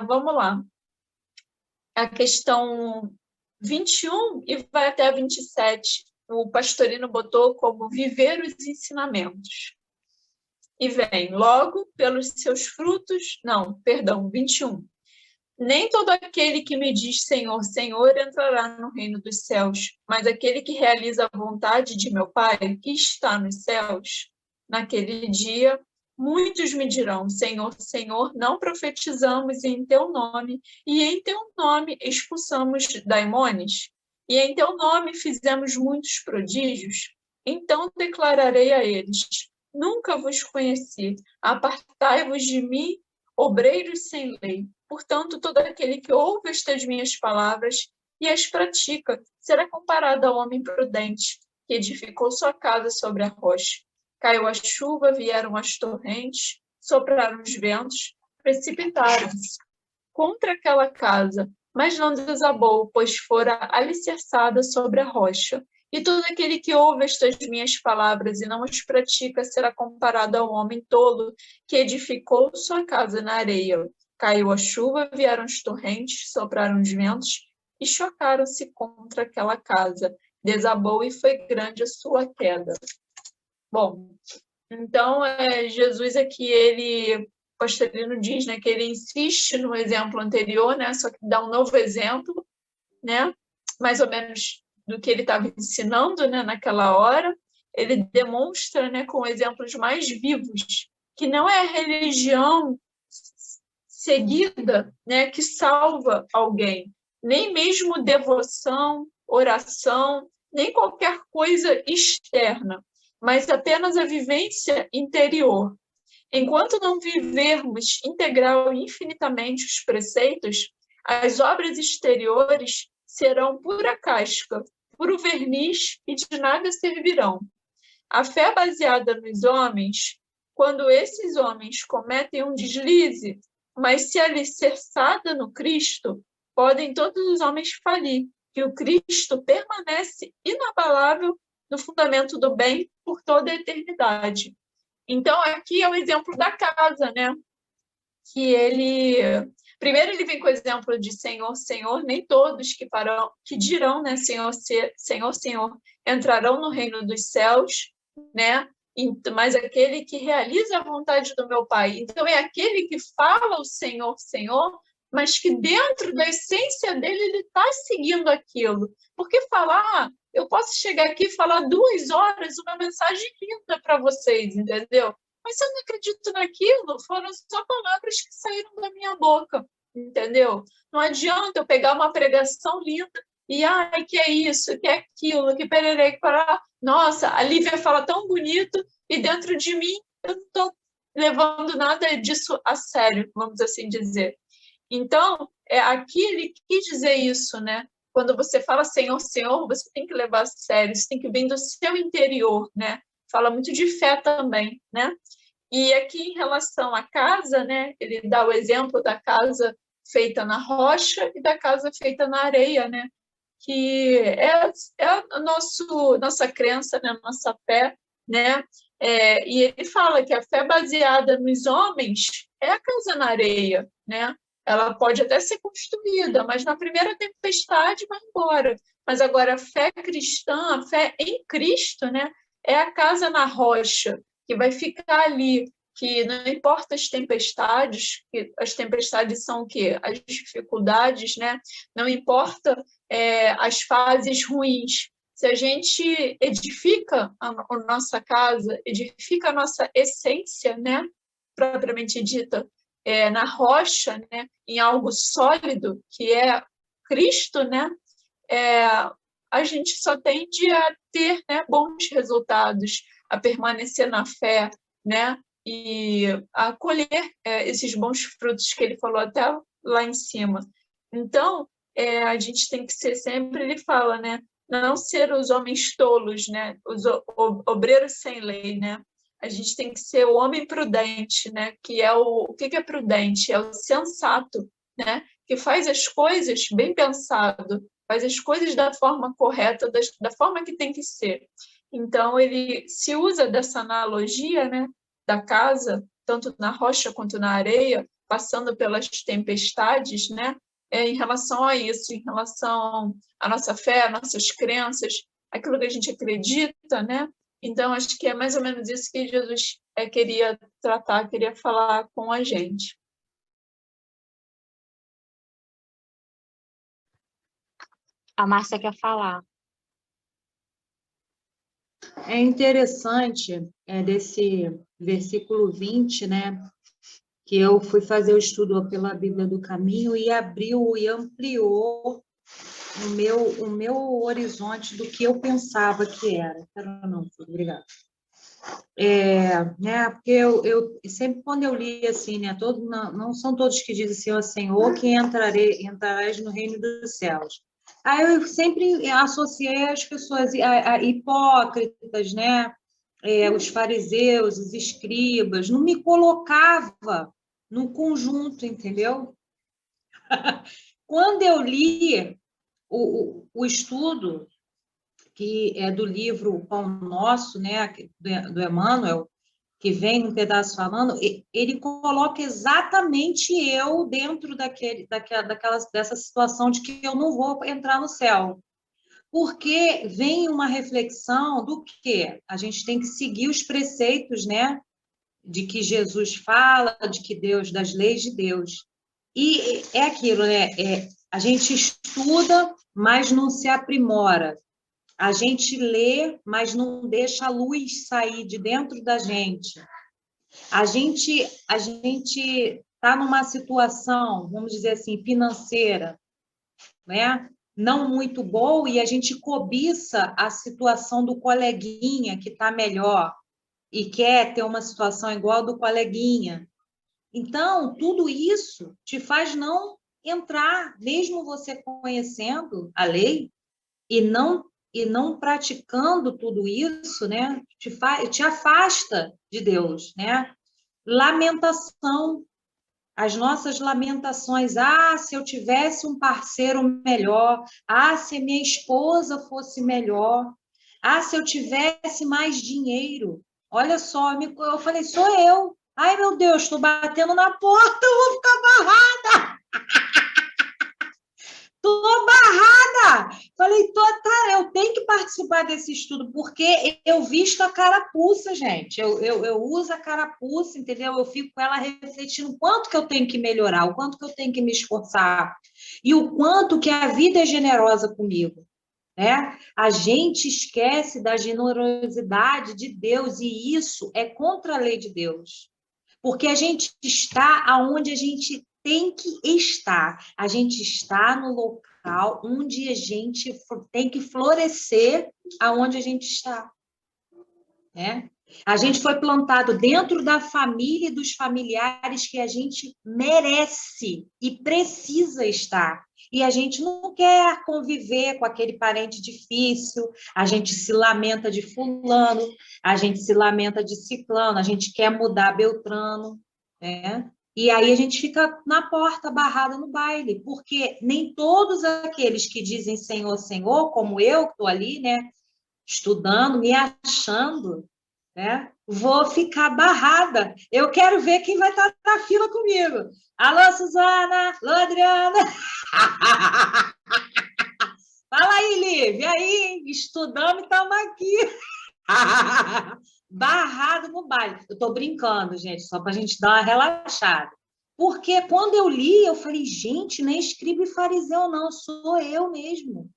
vamos lá. A questão 21 e vai até a 27. O Pastorino botou como viver os ensinamentos. E vem, logo, pelos seus frutos... Não, perdão, 21. Nem todo aquele que me diz Senhor, Senhor entrará no reino dos céus, mas aquele que realiza a vontade de meu Pai, que está nos céus. Naquele dia, muitos me dirão, Senhor, Senhor, não profetizamos em teu nome, e em teu nome expulsamos daimones, e em teu nome fizemos muitos prodígios. Então declararei a eles, nunca vos conheci, apartai-vos de mim, obreiros sem lei. Portanto, todo aquele que ouve estas minhas palavras e as pratica será comparado ao homem prudente, que edificou sua casa sobre a rocha. Caiu a chuva, vieram as torrentes, sopraram os ventos, precipitaram-se contra aquela casa, mas não desabou, pois fora alicerçada sobre a rocha. E todo aquele que ouve estas minhas palavras e não as pratica será comparado ao homem tolo que edificou sua casa na areia. Caiu a chuva, vieram as torrentes, sopraram os ventos e chocaram-se contra aquela casa. desabou e foi grande a sua queda. Bom, então, Jesus aqui, o Pastorino diz, né, que ele insiste no exemplo anterior, né, só que dá um novo exemplo, né, mais ou menos do que ele estava ensinando, né, naquela hora. Ele demonstra, né, com exemplos mais vivos, que não é a religião seguida, né, que salva alguém, nem mesmo devoção, oração, nem qualquer coisa externa, mas apenas a vivência interior. Enquanto não vivermos integral e infinitamente os preceitos, as obras exteriores serão pura casca, puro verniz e de nada servirão. A fé baseada nos homens, quando esses homens cometem um deslize, mas se alicerçada no Cristo, podem todos os homens falir, que o Cristo permanece inabalável no fundamento do bem por toda a eternidade. Então, aqui é o exemplo da casa, né? Primeiro ele vem com o exemplo de Senhor, Senhor, nem todos que dirão, né, Senhor, Senhor, Senhor, entrarão no reino dos céus, né? Mas aquele que realiza a vontade do meu Pai. Então, é aquele que fala o Senhor, Senhor, mas que dentro da essência dele ele está seguindo aquilo. Porque falar, eu posso chegar aqui e falar 2 horas uma mensagem linda para vocês, entendeu? Mas se eu não acredito naquilo, foram só palavras que saíram da minha boca, entendeu? Não adianta eu pegar uma pregação linda e, ai, que é isso, que é aquilo, que pererei, que parará. Nossa, a Lívia fala tão bonito e dentro de mim eu não estou levando nada disso a sério, vamos assim dizer. Então, aqui ele quis dizer isso, né? Quando você fala Senhor, Senhor, você tem que levar a sério, você tem que vir do seu interior, né? Fala muito de fé também, né? E aqui em relação à casa, né? Ele dá o exemplo da casa feita na rocha e da casa feita na areia, né? Que é a nossa crença, né? Nossa fé, né? E ele fala que a fé baseada nos homens é a casa na areia, né? Ela pode até ser construída, mas na primeira tempestade vai embora. Mas agora a fé cristã, a fé em Cristo, né? É a casa na rocha, que vai ficar ali, que não importa as tempestades, que as tempestades são o quê? As dificuldades, né? Não importa as fases ruins. Se a gente edifica a nossa casa, edifica a nossa essência, né? Propriamente dita, na rocha, né? Em algo sólido, que é Cristo, né? A gente só tende a ter, né, bons resultados, a permanecer na fé, né, e a colher esses bons frutos que ele falou até lá em cima. Então, a gente tem que ser sempre, ele fala, né, não ser os homens tolos, né, os obreiros sem lei, né. A gente tem que ser o homem prudente, né, que é o que é prudente? É o sensato, né, que faz as coisas bem pensado, faz as coisas da forma correta, da forma que tem que ser. Então, ele se usa dessa analogia, né, da casa, tanto na rocha quanto na areia, passando pelas tempestades, né, em relação a isso, em relação à nossa fé, às nossas crenças, aquilo que a gente acredita, né? Então, acho que é mais ou menos isso que Jesus queria tratar, queria falar com a gente. A Márcia quer falar. É interessante desse versículo 20, né? Que eu fui fazer o estudo pela Bíblia do Caminho e abriu e ampliou o meu horizonte do que eu pensava que era. Não, obrigada. Né, porque eu sempre quando eu li assim, né, não são todos que dizem assim, Senhor, que entrarás no reino dos céus. Aí eu sempre associei as pessoas a hipócritas, né, os fariseus, os escribas, não me colocava no conjunto, entendeu? Quando eu li o estudo, que é do livro O Pão Nosso, né, do Emmanuel, que vem um pedaço falando, ele coloca exatamente eu dentro dessa situação de que eu não vou entrar no céu. porque vem uma reflexão do que a gente tem que seguir os preceitos, né? De que Jesus fala, de que Deus, das leis de Deus. E é aquilo, né? A gente estuda, mas não se aprimora. A gente lê, mas não deixa a luz sair de dentro da gente. A gente está numa situação, vamos dizer assim, financeira, né? Não muito boa, e a gente cobiça a situação do coleguinha que está melhor e quer ter uma situação igual a do coleguinha. Então, tudo isso te faz não entrar, mesmo você conhecendo a lei e não praticando tudo isso, né? Te afasta de Deus, né? Lamentação, as nossas lamentações. Ah, se eu tivesse um parceiro melhor. Ah, se minha esposa fosse melhor. Ah, se eu tivesse mais dinheiro. Olha só, eu falei, sou eu. Ai, meu Deus, estou batendo na porta, eu vou ficar barrada. Estou barrada. Falei, tá, eu tenho que participar desse estudo, porque eu visto a carapuça, gente. Eu uso a carapuça, entendeu? Eu fico com ela refletindo o quanto que eu tenho que melhorar, o quanto que eu tenho que me esforçar, e o quanto que a vida é generosa comigo, né? A gente esquece da generosidade de Deus, e isso é contra a lei de Deus. Porque a gente está aonde a gente tem que estar. A gente está no local onde a gente tem que florescer aonde a gente está, né? A gente foi plantado dentro da família e dos familiares que a gente merece e precisa estar. E a gente não quer conviver com aquele parente difícil, a gente se lamenta de fulano, a gente se lamenta de ciclano, a gente quer mudar Beltrano, né? E aí a gente fica na porta, barrada no baile, porque nem todos aqueles que dizem Senhor, Senhor, como eu que estou ali, né, estudando, me achando, né, vou ficar barrada. Eu quero ver quem vai estar na fila comigo. Alô, Suzana! Alô, Adriana! Fala aí, Lívia, aí, estudando e estamos aqui. Barrado no baile. Eu estou brincando, gente, só para a gente dar uma relaxada. Porque quando eu li, eu falei, gente, não é escriba e fariseu, não, sou eu mesmo,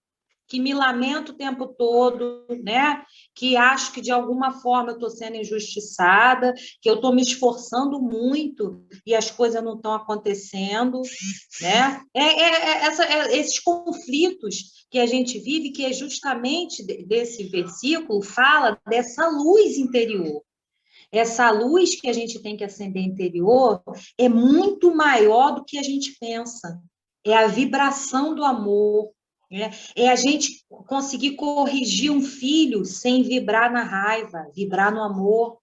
que me lamento o tempo todo, né? Que acho que de alguma forma eu estou sendo injustiçada, que eu estou me esforçando muito e as coisas não estão acontecendo, né? Esses conflitos que a gente vive, que é justamente desse versículo, fala dessa luz interior. Essa luz que a gente tem que acender interior é muito maior do que a gente pensa. É a vibração do amor, né? É a gente conseguir corrigir um filho sem vibrar na raiva, vibrar no amor.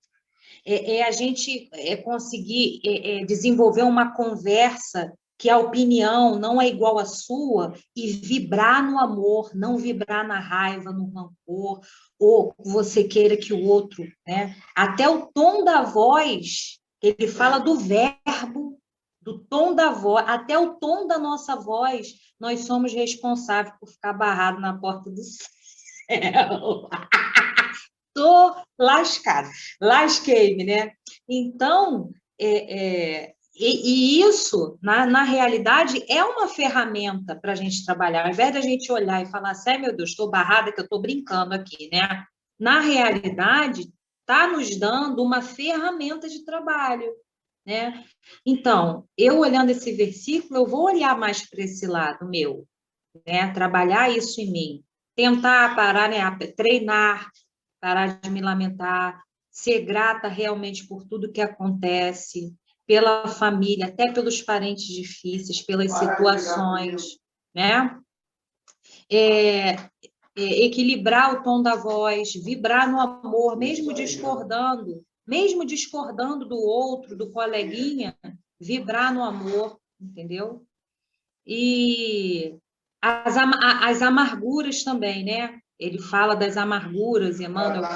É a gente conseguir desenvolver uma conversa que a opinião não é igual à sua e vibrar no amor, não vibrar na raiva, no rancor, ou você queira que o outro, né? Até o tom da voz, ele fala do verbo, do tom da voz, até o tom da nossa voz, nós somos responsáveis por ficar barrado na porta do céu. Tô lascada, lasquei-me, né? Então, isso, na realidade, é uma ferramenta para a gente trabalhar. Ao invés da gente olhar e falar assim, meu Deus, estou barrada, que eu estou brincando aqui, né? Na realidade, está nos dando uma ferramenta de trabalho, né? Então, eu olhando esse versículo, eu vou olhar mais para esse lado meu, né? Trabalhar isso em mim. Tentar parar, né? Treinar, parar de me lamentar, ser grata realmente por tudo que acontece, pela família, até pelos parentes difíceis, pelas situações, né? Equilibrar o tom da voz, vibrar no amor, mesmo discordando do outro, do coleguinha, vibrar no amor, entendeu? E as amarguras também, né? Ele fala das amarguras, Emmanuel.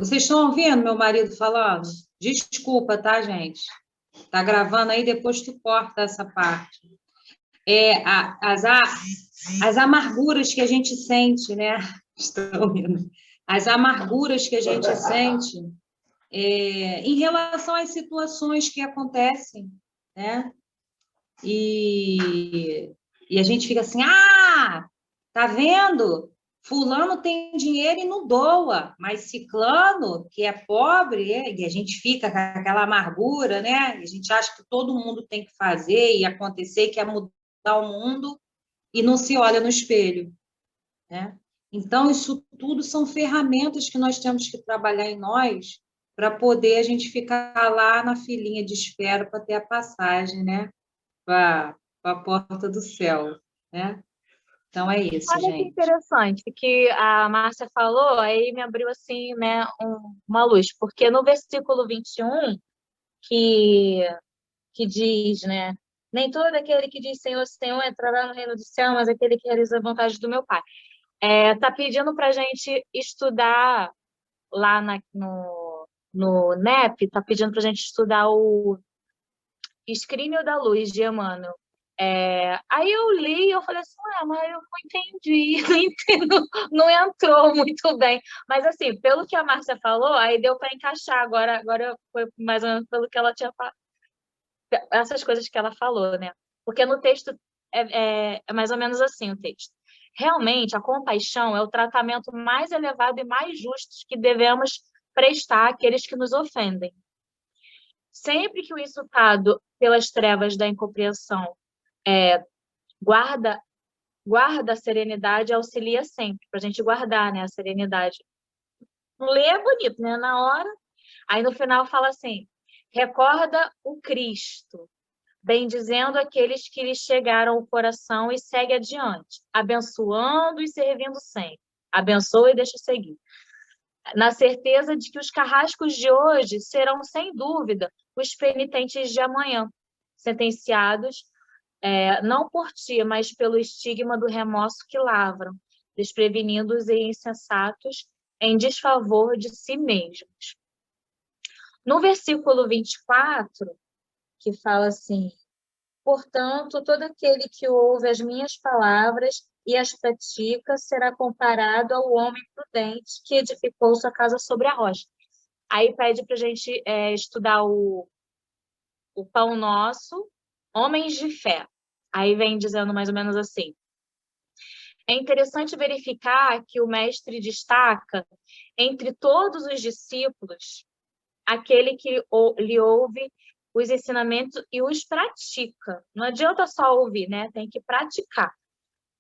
Vocês estão ouvindo meu marido falando? Desculpa, tá, gente? Tá gravando aí, depois tu corta essa parte. as amarguras que a gente sente, né? Estão vendo? As amarguras que a gente sente em relação às situações que acontecem, né? E a gente fica assim, tá vendo? Fulano tem dinheiro e não doa, mas ciclano, que é pobre, e a gente fica com aquela amargura, né? E a gente acha que todo mundo tem que fazer e acontecer, que é mudar o mundo, e não se olha no espelho, né? Então, isso tudo são ferramentas que nós temos que trabalhar em nós para poder a gente ficar lá na filinha de espera para ter a passagem, né? Para a porta do céu, né? Então, é isso, Olha que gente. interessante que a Márcia falou, aí me abriu assim, né, uma luz, porque no versículo 21, que diz, né, nem todo aquele que diz Senhor, Senhor entrará no reino do céu, mas aquele que realiza a vontade do meu Pai. Tá pedindo para a gente estudar lá no NEP, tá pedindo para a gente estudar o Escrínio da Luz, de Emmanuel. Aí eu li e eu falei assim, mas eu não entendi, não entrou muito bem. Mas, assim, pelo que a Márcia falou, aí deu para encaixar. Agora foi mais ou menos pelo que ela tinha falado. Essas coisas que ela falou, né? Porque no texto é mais ou menos assim o texto. Realmente, a compaixão é o tratamento mais elevado e mais justo que devemos prestar àqueles que nos ofendem. Sempre que o insultado pelas trevas da incompreensão guarda a serenidade, auxilia sempre, para a gente guardar, né, a serenidade. Ler é bonito, né, na hora. Aí no final fala assim, recorda o Cristo, bendizendo aqueles que lhe chegaram ao coração e segue adiante, abençoando e servindo sempre. Abençoa e deixa seguir. Na certeza de que os carrascos de hoje serão, sem dúvida, os penitentes de amanhã, sentenciados não por ti, mas pelo estigma do remorso que lavram, desprevenidos e insensatos em desfavor de si mesmos. No versículo 24, que fala assim, portanto, todo aquele que ouve as minhas palavras e as pratica será comparado ao homem prudente que edificou sua casa sobre a rocha. Aí pede para a gente estudar o Pão Nosso, Homens de Fé. Aí vem dizendo mais ou menos assim. É interessante verificar que o mestre destaca, entre todos os discípulos, aquele que lhe ouve os ensinamentos e os pratica. Não adianta só ouvir, né? Tem que praticar.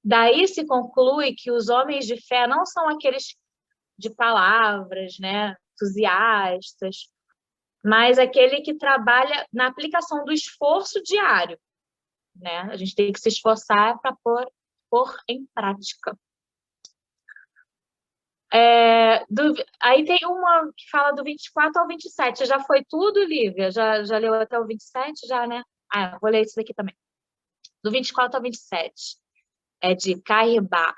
Daí se conclui que os homens de fé não são aqueles de palavras, né? Entusiastas, mas aquele que trabalha na aplicação do esforço diário, né? A gente tem que se esforçar para pôr em prática. Aí tem uma que fala do 24 ao 27. Já foi tudo, Lívia? Já leu até o 27? Já, né? Vou ler isso daqui também. Do 24 ao 27. É de Cairbar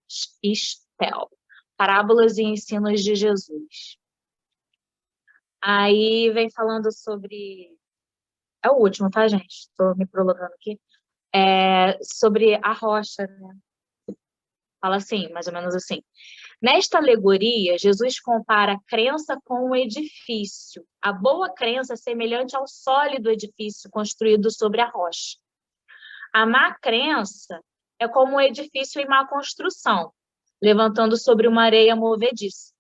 Stel. Parábolas e ensinos de Jesus. Aí vem falando sobre... É o último, tá, gente? Estou me prolongando aqui. Sobre a rocha, né? Fala assim, mais ou menos assim. Nesta alegoria, Jesus compara a crença com um edifício. A boa crença é semelhante ao sólido edifício construído sobre a rocha. A má crença é como um edifício em má construção, levantando sobre uma areia movediça.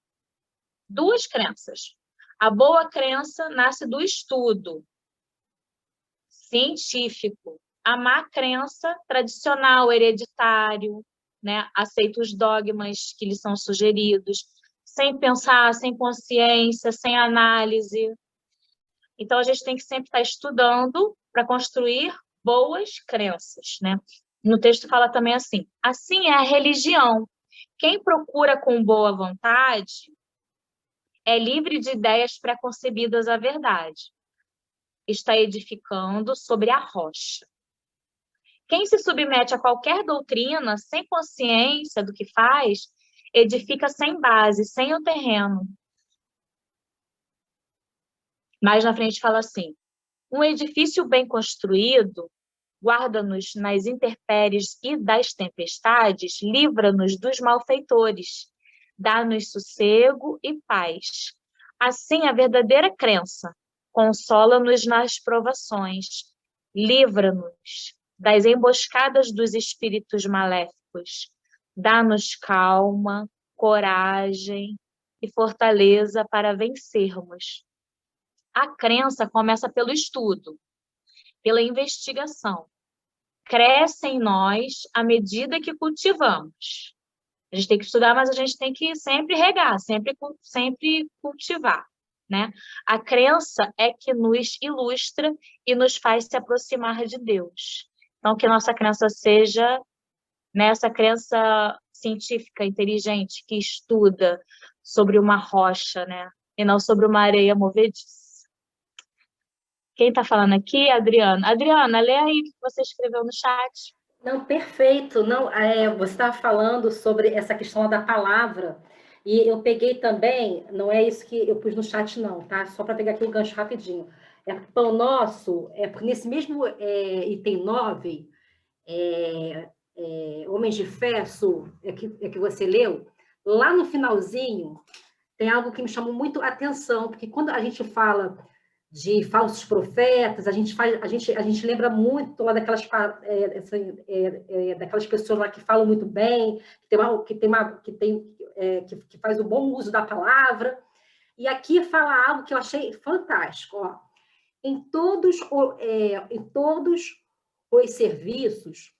Duas crenças. A boa crença nasce do estudo científico. A má crença tradicional, hereditário, né? Aceita os dogmas que lhe são sugeridos, sem pensar, sem consciência, sem análise. Então, a gente tem que sempre estar estudando para construir boas crenças, né? No texto fala também assim, assim é a religião. Quem procura com boa vontade é livre de ideias preconcebidas à verdade. Está edificando sobre a rocha. Quem se submete a qualquer doutrina, sem consciência do que faz, edifica sem base, sem o terreno. Mais na frente fala assim, um edifício bem construído Guarda-nos nas intempéries e das tempestades, livra-nos dos malfeitores. Dá-nos sossego e paz. Assim, a verdadeira crença consola-nos nas provações. Livra-nos das emboscadas dos espíritos maléficos. Dá-nos calma, coragem e fortaleza para vencermos. A crença começa pelo estudo, pela investigação. Cresce em nós à medida que cultivamos. A gente tem que estudar, mas a gente tem que sempre regar, sempre cultivar, né? A crença é que nos ilustra e nos faz se aproximar de Deus. Então, que nossa crença seja nessa crença científica, inteligente, que estuda sobre uma rocha, né? E não sobre uma areia movediça. Quem está falando aqui é a Adriana. Adriana, lê aí o que você escreveu no chat. Não, perfeito. Não, você estava falando sobre essa questão da palavra, e eu peguei também, não é isso que eu pus no chat não, tá? Só para pegar aqui o gancho rapidinho. Pão Nosso, nesse mesmo item 9, Homens de Fé, que você leu, lá no finalzinho, tem algo que me chamou muito a atenção, porque quando a gente fala de falsos profetas, a gente lembra muito lá daquelas pessoas lá que falam muito bem, que faz o bom uso da palavra. E aqui fala algo que eu achei fantástico. Ó. Em todos os serviços,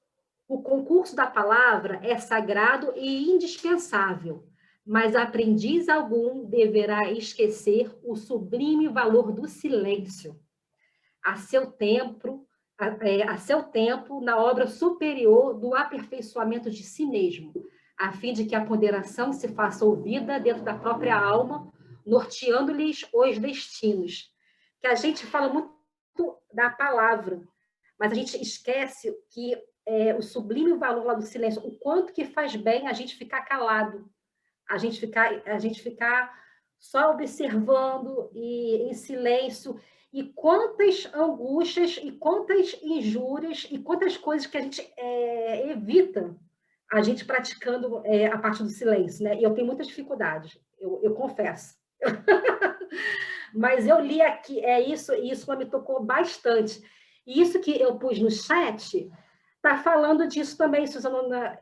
o concurso da palavra é sagrado e indispensável, mas aprendiz algum deverá esquecer o sublime valor do silêncio. A seu tempo, na obra superior do aperfeiçoamento de si mesmo, a fim de que a ponderação se faça ouvida dentro da própria alma, norteando-lhes os destinos. Que a gente fala muito da palavra, mas a gente esquece que o sublime valor lá do silêncio, o quanto que faz bem a gente ficar calado, a gente ficar só observando e em silêncio, e quantas angústias, e quantas injúrias, e quantas coisas que a gente evita a gente praticando a parte do silêncio, né? E eu tenho muitas dificuldades, eu confesso. Mas eu li aqui, isso me tocou bastante. E isso que eu pus no chat está falando disso também, Suzana,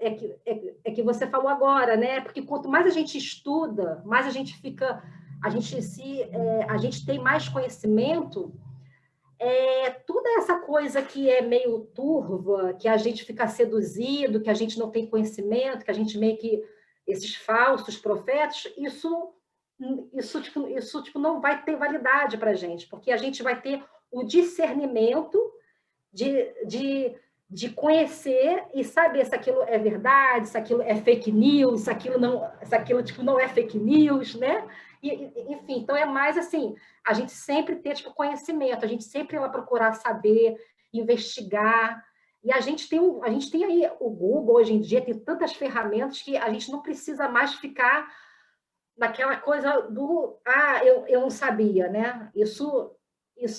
que você falou agora, né? Porque quanto mais a gente estuda, mais a gente fica, a gente tem mais conhecimento. Toda essa coisa que é meio turva, que a gente fica seduzido, que a gente não tem conhecimento, que a gente meio que esses falsos profetas, isso não vai ter validade para a gente, porque a gente vai ter o discernimento de conhecer e saber se aquilo é verdade, se aquilo é fake news, se aquilo não é fake news, né? Enfim, então é mais assim, a gente sempre ter conhecimento, a gente sempre ir lá procurar saber, investigar, e a gente tem aí o Google hoje em dia, tem tantas ferramentas que a gente não precisa mais ficar naquela coisa do eu não sabia, né? Isso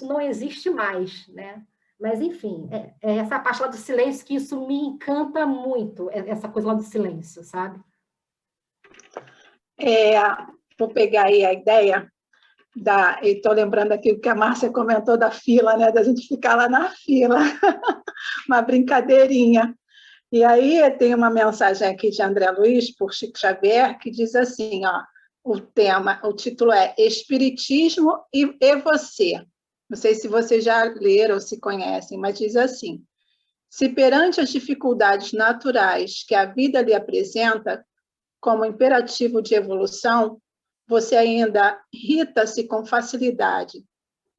não existe mais, né? Mas, enfim, essa parte lá do silêncio que isso me encanta muito, essa coisa lá do silêncio, sabe? Vou pegar aí a ideia e estou lembrando aqui o que a Márcia comentou da fila, né? Da gente ficar lá na fila, uma brincadeirinha. E aí tem uma mensagem aqui de André Luiz, por Chico Xavier, que diz assim, ó, o título é Espiritismo e você. Não sei se vocês já leram ou se conhecem, mas diz assim: se perante as dificuldades naturais que a vida lhe apresenta, como imperativo de evolução, você ainda irrita-se com facilidade,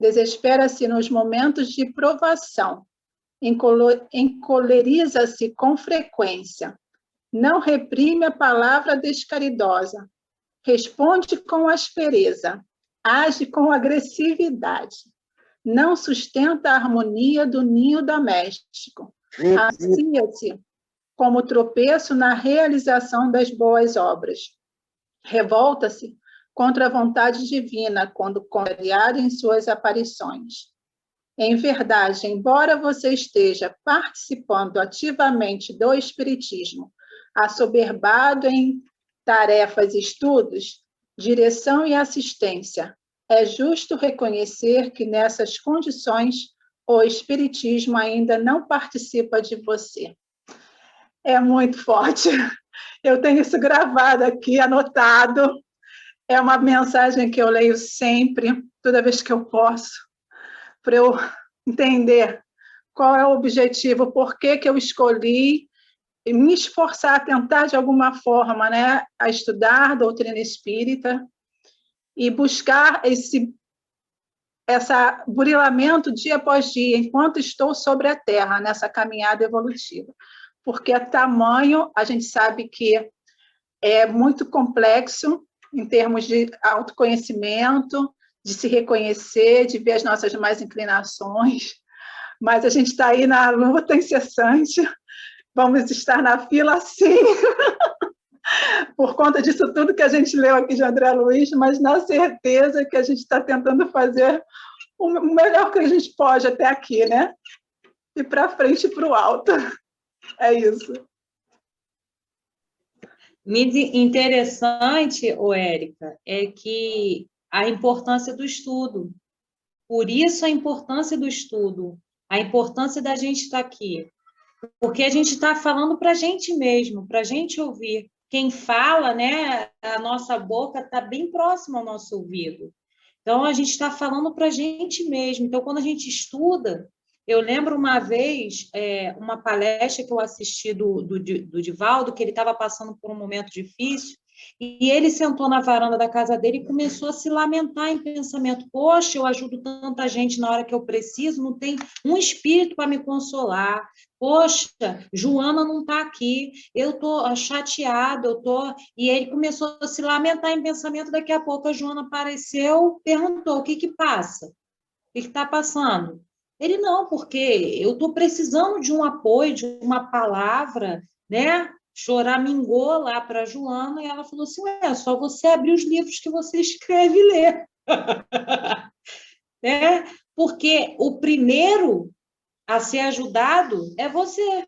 desespera-se nos momentos de provação, encoleriza-se com frequência, não reprime a palavra descaridosa, responde com aspereza, age com agressividade, não sustenta a harmonia do ninho doméstico, assia-se como tropeço na realização das boas obras, revolta-se contra a vontade divina quando contrariada em suas aparições. Em verdade, embora você esteja participando ativamente do Espiritismo, assoberbado em tarefas e estudos, direção e assistência, é justo reconhecer que nessas condições o Espiritismo ainda não participa de você. É muito forte. Eu tenho isso gravado aqui, anotado. É uma mensagem que eu leio sempre, toda vez que eu posso, para eu entender qual é o objetivo, por que eu escolhi e me esforçar a tentar, de alguma forma, né, a estudar a doutrina espírita e buscar esse burilamento dia após dia, enquanto estou sobre a Terra, nessa caminhada evolutiva. Porque é tamanho, a gente sabe que é muito complexo em termos de autoconhecimento, de se reconhecer, de ver as nossas mais inclinações, mas a gente está aí na luta incessante, vamos estar na fila sim, por conta disso tudo que a gente leu aqui de André Luiz, mas na certeza que a gente está tentando fazer o melhor que a gente pode até aqui, né? E para frente e para o alto. É isso. Interessante, Érica, é que a importância do estudo. Por isso a importância do estudo, a importância da gente estar aqui. Porque a gente está falando para a gente mesmo, para a gente ouvir. Quem fala, né, a nossa boca está bem próxima ao nosso ouvido. Então, a gente está falando para a gente mesmo. Então, quando a gente estuda, eu lembro uma vez, uma palestra que eu assisti do Divaldo, que ele estava passando por um momento difícil, e ele sentou na varanda da casa dele e começou a se lamentar em pensamento. Poxa, eu ajudo tanta gente na hora que eu preciso, não tem um espírito para me consolar. Poxa, Joana não está aqui, eu estou chateada, E ele começou a se lamentar em pensamento, daqui a pouco a Joana apareceu, perguntou, o que que passa? O que está passando? Ele, não, porque eu estou precisando de um apoio, de uma palavra, né? Choramingou lá para a Joana, e ela falou assim, é só você abrir os livros que você escreve e ler. Né? Porque o primeiro a ser ajudado é você.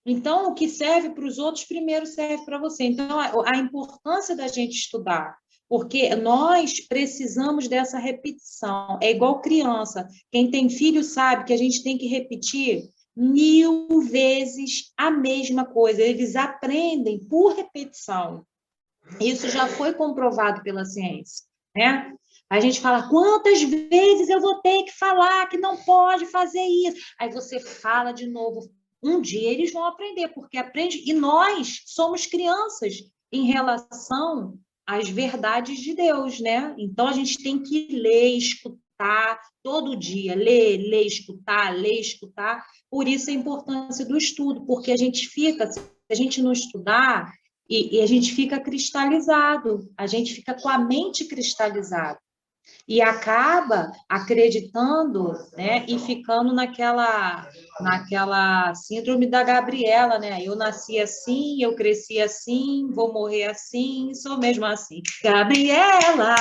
Então, o que serve para os outros, primeiro serve para você. Então, a importância da gente estudar, porque nós precisamos dessa repetição. É igual criança. Quem tem filho sabe que a gente tem que repetir 1000 vezes a mesma coisa. Eles aprendem por repetição. Isso já foi comprovado pela ciência, né? A gente fala, quantas vezes eu vou ter que falar que não pode fazer isso? Aí você fala de novo. Um dia eles vão aprender, porque aprende. E nós somos crianças em relação às verdades de Deus, né? Então a gente tem que ler, escutar todo dia, ler, escutar, ler, escutar. Por isso a importância do estudo, porque a gente fica, se a gente não estudar, e a gente fica cristalizado, a gente fica com a mente cristalizada. E acaba acreditando, né, e ficando naquela síndrome da Gabriela, né? Eu nasci assim, eu cresci assim, vou morrer assim, sou mesmo assim. Gabriela!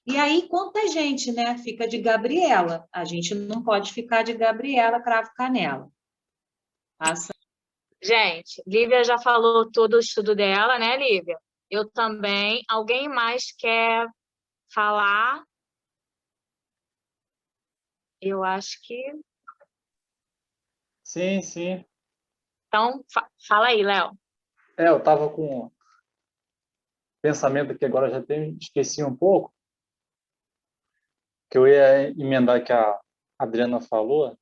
E aí, quanta gente, né, fica de Gabriela? A gente não pode ficar de Gabriela, cravo canela. Passa. Gente, Lívia já falou todo o estudo dela, né, Lívia? Eu também. Alguém mais quer falar? Eu acho que... Sim, sim. Então, fala aí, Léo. Eu estava com um pensamento que agora já esqueci um pouco, que eu ia emendar que a Adriana falou,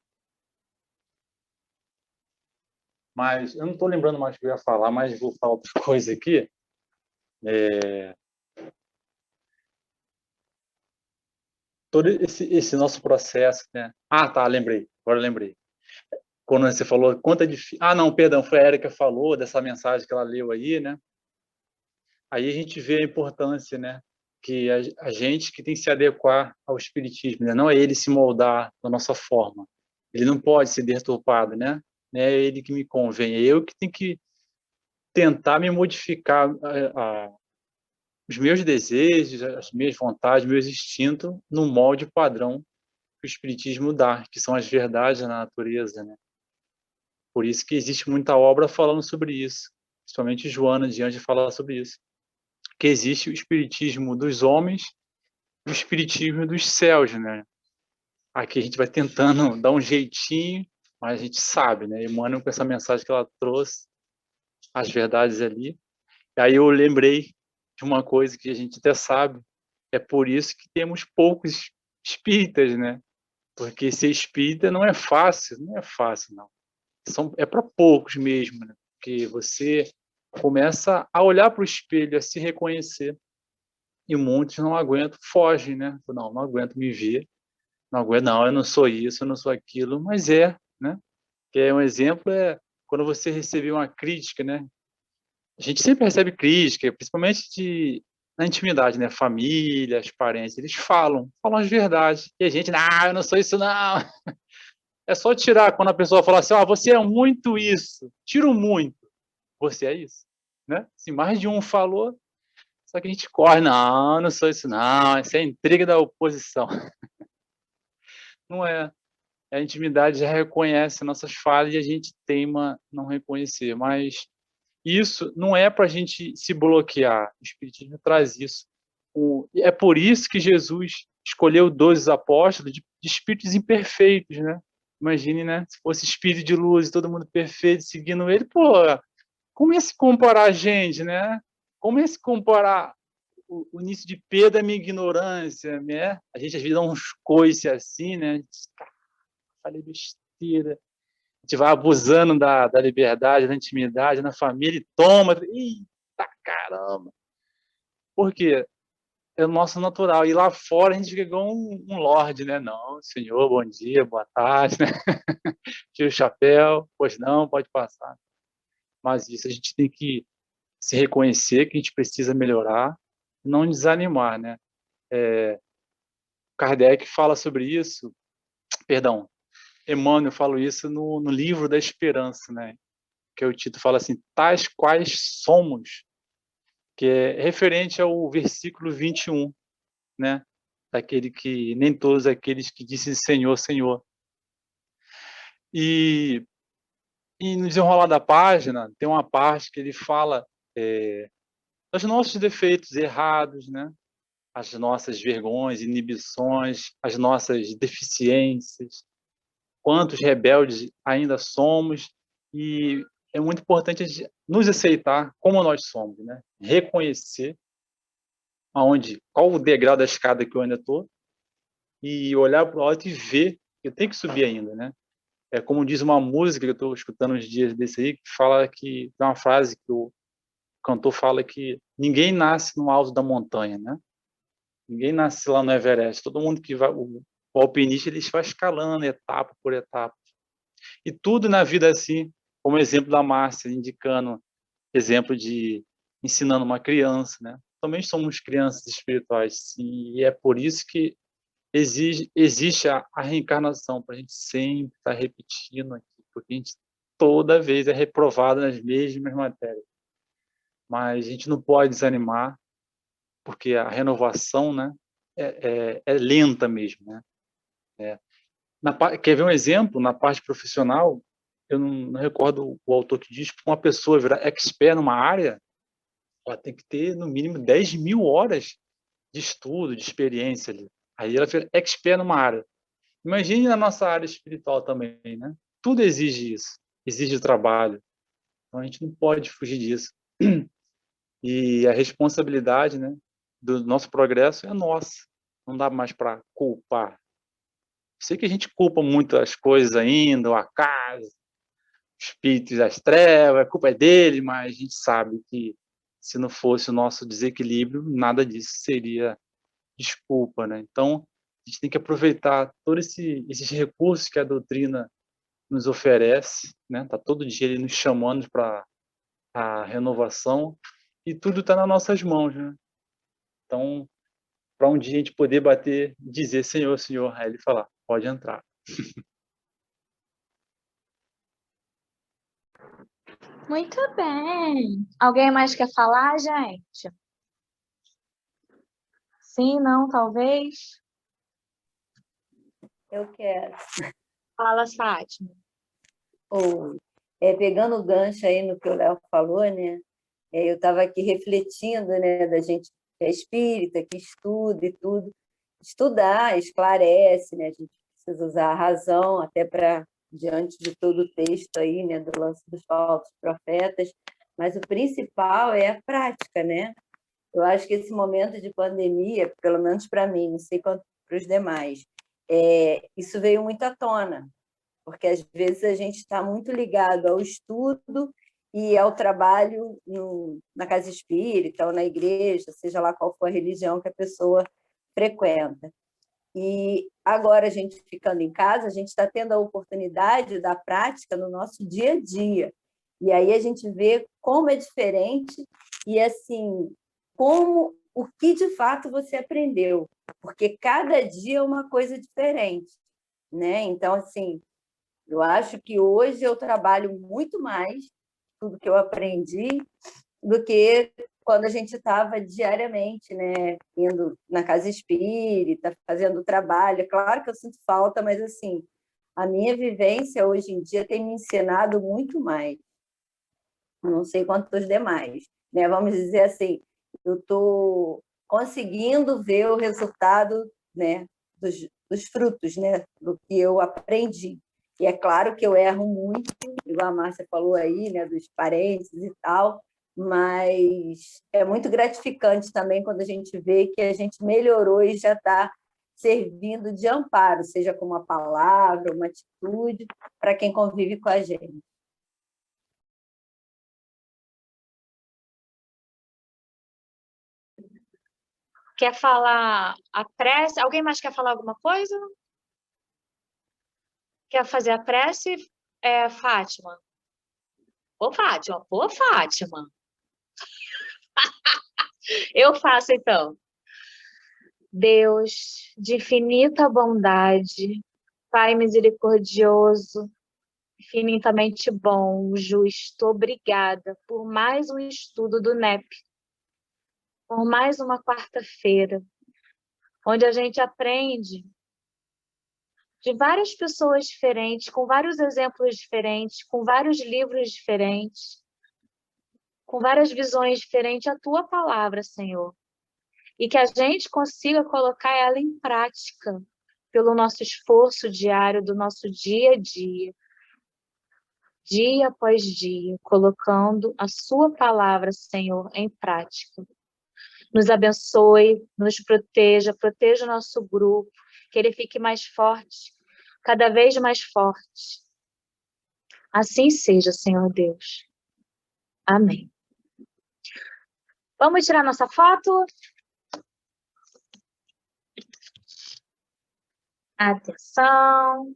mas eu não estou lembrando mais o que eu ia falar, mas vou falar outra coisa aqui. Todo esse nosso processo, né? Ah, tá, lembrei. Agora lembrei. Quando você falou quanto é difícil... Ah, não, perdão, foi a Érica que falou dessa mensagem que ela leu aí, né? Aí a gente vê a importância, né? Que a gente que tem que se adequar ao espiritismo, né? Não é ele se moldar da nossa forma. Ele não pode ser deturpado, né? Não é ele que me convém, é eu que tenho que tentar me modificar os meus desejos, as minhas vontades, meus instintos no molde padrão que o o Espiritismo dá, que são as verdades da natureza, né? Por isso que existe muita obra falando sobre isso, principalmente Joana de Anjos fala sobre isso, que existe o Espiritismo dos homens e o Espiritismo dos céus, né? Aqui a gente vai tentando dar um jeitinho, mas a gente sabe, né? Emmanuel, com essa mensagem que ela trouxe, as verdades ali. E aí eu lembrei de uma coisa que a gente até sabe, é por isso que temos poucos espíritas, né? Porque ser espírita não é fácil, não. É para poucos mesmo, né? Porque você começa a olhar para o espelho, a se reconhecer. E muitos não aguentam, fogem, né? Não aguento me ver, não aguento, não, eu não sou isso, eu não sou aquilo, mas né? Que é um exemplo é quando você recebe uma crítica, né? A gente sempre recebe crítica, principalmente na intimidade, né? Famílias, parentes, eles falam as verdades. E a gente, não, eu não sou isso, não. É só tirar quando a pessoa fala assim, você é muito isso. Tira o muito. Você é isso, né? Se mais de um falou, só que a gente corre, não sou isso, não. Essa é a intriga da oposição. Não é. A intimidade já reconhece nossas falhas e a gente teima não reconhecer. Mas isso não é para a gente se bloquear. O Espiritismo traz isso. É por isso que Jesus escolheu 12 apóstolos de espíritos imperfeitos, né? Imagine, né? Se fosse espírito de luz e todo mundo perfeito seguindo ele, como ia se comparar a gente, né? Como ia se comparar o início de Pedro à minha ignorância, né? A gente às vezes dá uns coices assim, né? Falei besteira. A gente vai abusando da liberdade, da intimidade, na família e toma. Eita caramba! Por quê? É o nosso natural. E lá fora a gente fica igual um lorde, né? Não, senhor, bom dia, boa tarde, né? Tira o chapéu, pois não, pode passar. Mas isso a gente tem que se reconhecer que a gente precisa melhorar, não desanimar, né? Kardec fala sobre isso, perdão, Emmanuel fala isso no livro da Esperança, né? Que é o título fala assim, tais quais somos, que é referente ao versículo 21, né? Daquele que, nem todos aqueles que dizem Senhor, Senhor. E no desenrolar da página, tem uma parte que ele fala dos nossos defeitos errados, né? As nossas vergonhas, inibições, as nossas deficiências, quantos rebeldes ainda somos, e é muito importante nos aceitar como nós somos, né? Reconhecer qual o degrau da escada que eu ainda estou, e olhar para o alto e ver que eu tenho que subir ainda, né? É como diz uma música que eu estou escutando uns dias desse aí, que fala que tem uma frase que o cantor fala que ninguém nasce no alto da montanha, né? Ninguém nasce lá no Everest. Todo mundo que vai, o alpinista, ele vai escalando etapa por etapa. E tudo na vida assim, como exemplo da Márcia, indicando exemplo de ensinando uma criança, né? Também somos crianças espirituais, e é por isso que existe a reencarnação, para a gente sempre estar repetindo aqui, porque a gente toda vez é reprovado nas mesmas matérias. Mas a gente não pode desanimar, porque a renovação, né, é lenta mesmo, né? Quer ver um exemplo? Na parte profissional, eu não recordo o autor que diz que uma pessoa virar expert numa área, ela tem que ter, no mínimo, 10.000 horas de estudo, de experiência ali. Aí ela vira expert numa área. Imagine na nossa área espiritual também, né? Tudo exige isso, exige trabalho. Então a gente não pode fugir disso. E a responsabilidade, né, do nosso progresso é nossa. Não dá mais para culpar. Sei que a gente culpa muito as coisas ainda, o acaso, os espíritos das trevas, a culpa é dele, mas a gente sabe que se não fosse o nosso desequilíbrio, nada disso seria desculpa, né? Então, a gente tem que aproveitar todos esses recursos que a doutrina nos oferece, né? Tá todo dia ele nos chamando para a renovação e tudo está nas nossas mãos, né? Então, para um dia a gente poder bater, dizer Senhor, Senhor, aí ele falar, pode entrar. Muito bem. Alguém mais quer falar, gente? Sim, não, talvez? Eu quero. Fala, Fátima. Pegando o gancho aí no que o Léo falou, né? Eu estava aqui refletindo, né, da gente que é espírita, que estuda e tudo. Estudar esclarece, né? A gente precisa usar a razão até para, diante de todo o texto aí, né, do lance dos falsos profetas, mas o principal é a prática, né? Eu acho que esse momento de pandemia, pelo menos para mim, não sei quanto para os demais, isso veio muito à tona, porque às vezes a gente está muito ligado ao estudo e ao trabalho na casa espírita ou na igreja, seja lá qual for a religião que a pessoa frequenta. E agora, a gente ficando em casa, a gente está tendo a oportunidade da prática no nosso dia a dia. E aí a gente vê como é diferente e, assim, o que de fato você aprendeu, porque cada dia é uma coisa diferente, né? Então, assim, eu acho que hoje eu trabalho muito mais tudo que eu aprendi do que quando a gente estava diariamente, né, indo na casa espírita, fazendo trabalho. É claro que eu sinto falta, mas assim, a minha vivência hoje em dia tem me ensinado muito mais. Eu não sei quanto os demais, né? Vamos dizer assim, eu estou conseguindo ver o resultado, né, dos frutos, né, do que eu aprendi. E é claro que eu erro muito, igual a Márcia falou aí, né, dos parentes e tal, mas é muito gratificante também quando a gente vê que a gente melhorou e já está servindo de amparo, seja com uma palavra, uma atitude, para quem convive com a gente. Quer falar a prece? Alguém mais quer falar alguma coisa? Quer fazer a prece? Fátima. Ô, Fátima. Ô, Fátima. Eu faço, então. Deus, de infinita bondade, Pai misericordioso, infinitamente bom, justo, obrigada por mais um estudo do NEP, por mais uma quarta-feira, onde a gente aprende de várias pessoas diferentes, com vários exemplos diferentes, com vários livros diferentes, com várias visões diferentes, a Tua palavra, Senhor. E que a gente consiga colocar ela em prática pelo nosso esforço diário, do nosso dia a dia após dia, colocando a Sua palavra, Senhor, em prática. Nos abençoe, nos proteja o nosso grupo, que ele fique mais forte, cada vez mais forte. Assim seja, Senhor Deus. Amém. Vamos tirar nossa foto? Atenção.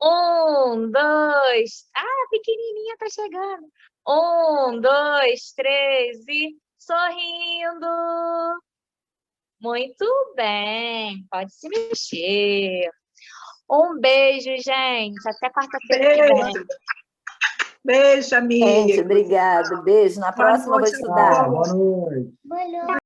1, 2. Ah, a pequenininha tá chegando. 1, 2, 3 e sorrindo. Muito bem. Pode se mexer. Um beijo, gente. Até quarta-feira que vem. Beijo, amiga. Gente, obrigada. Beijo. Na próxima eu vou estudar. Boa noite. Boa noite.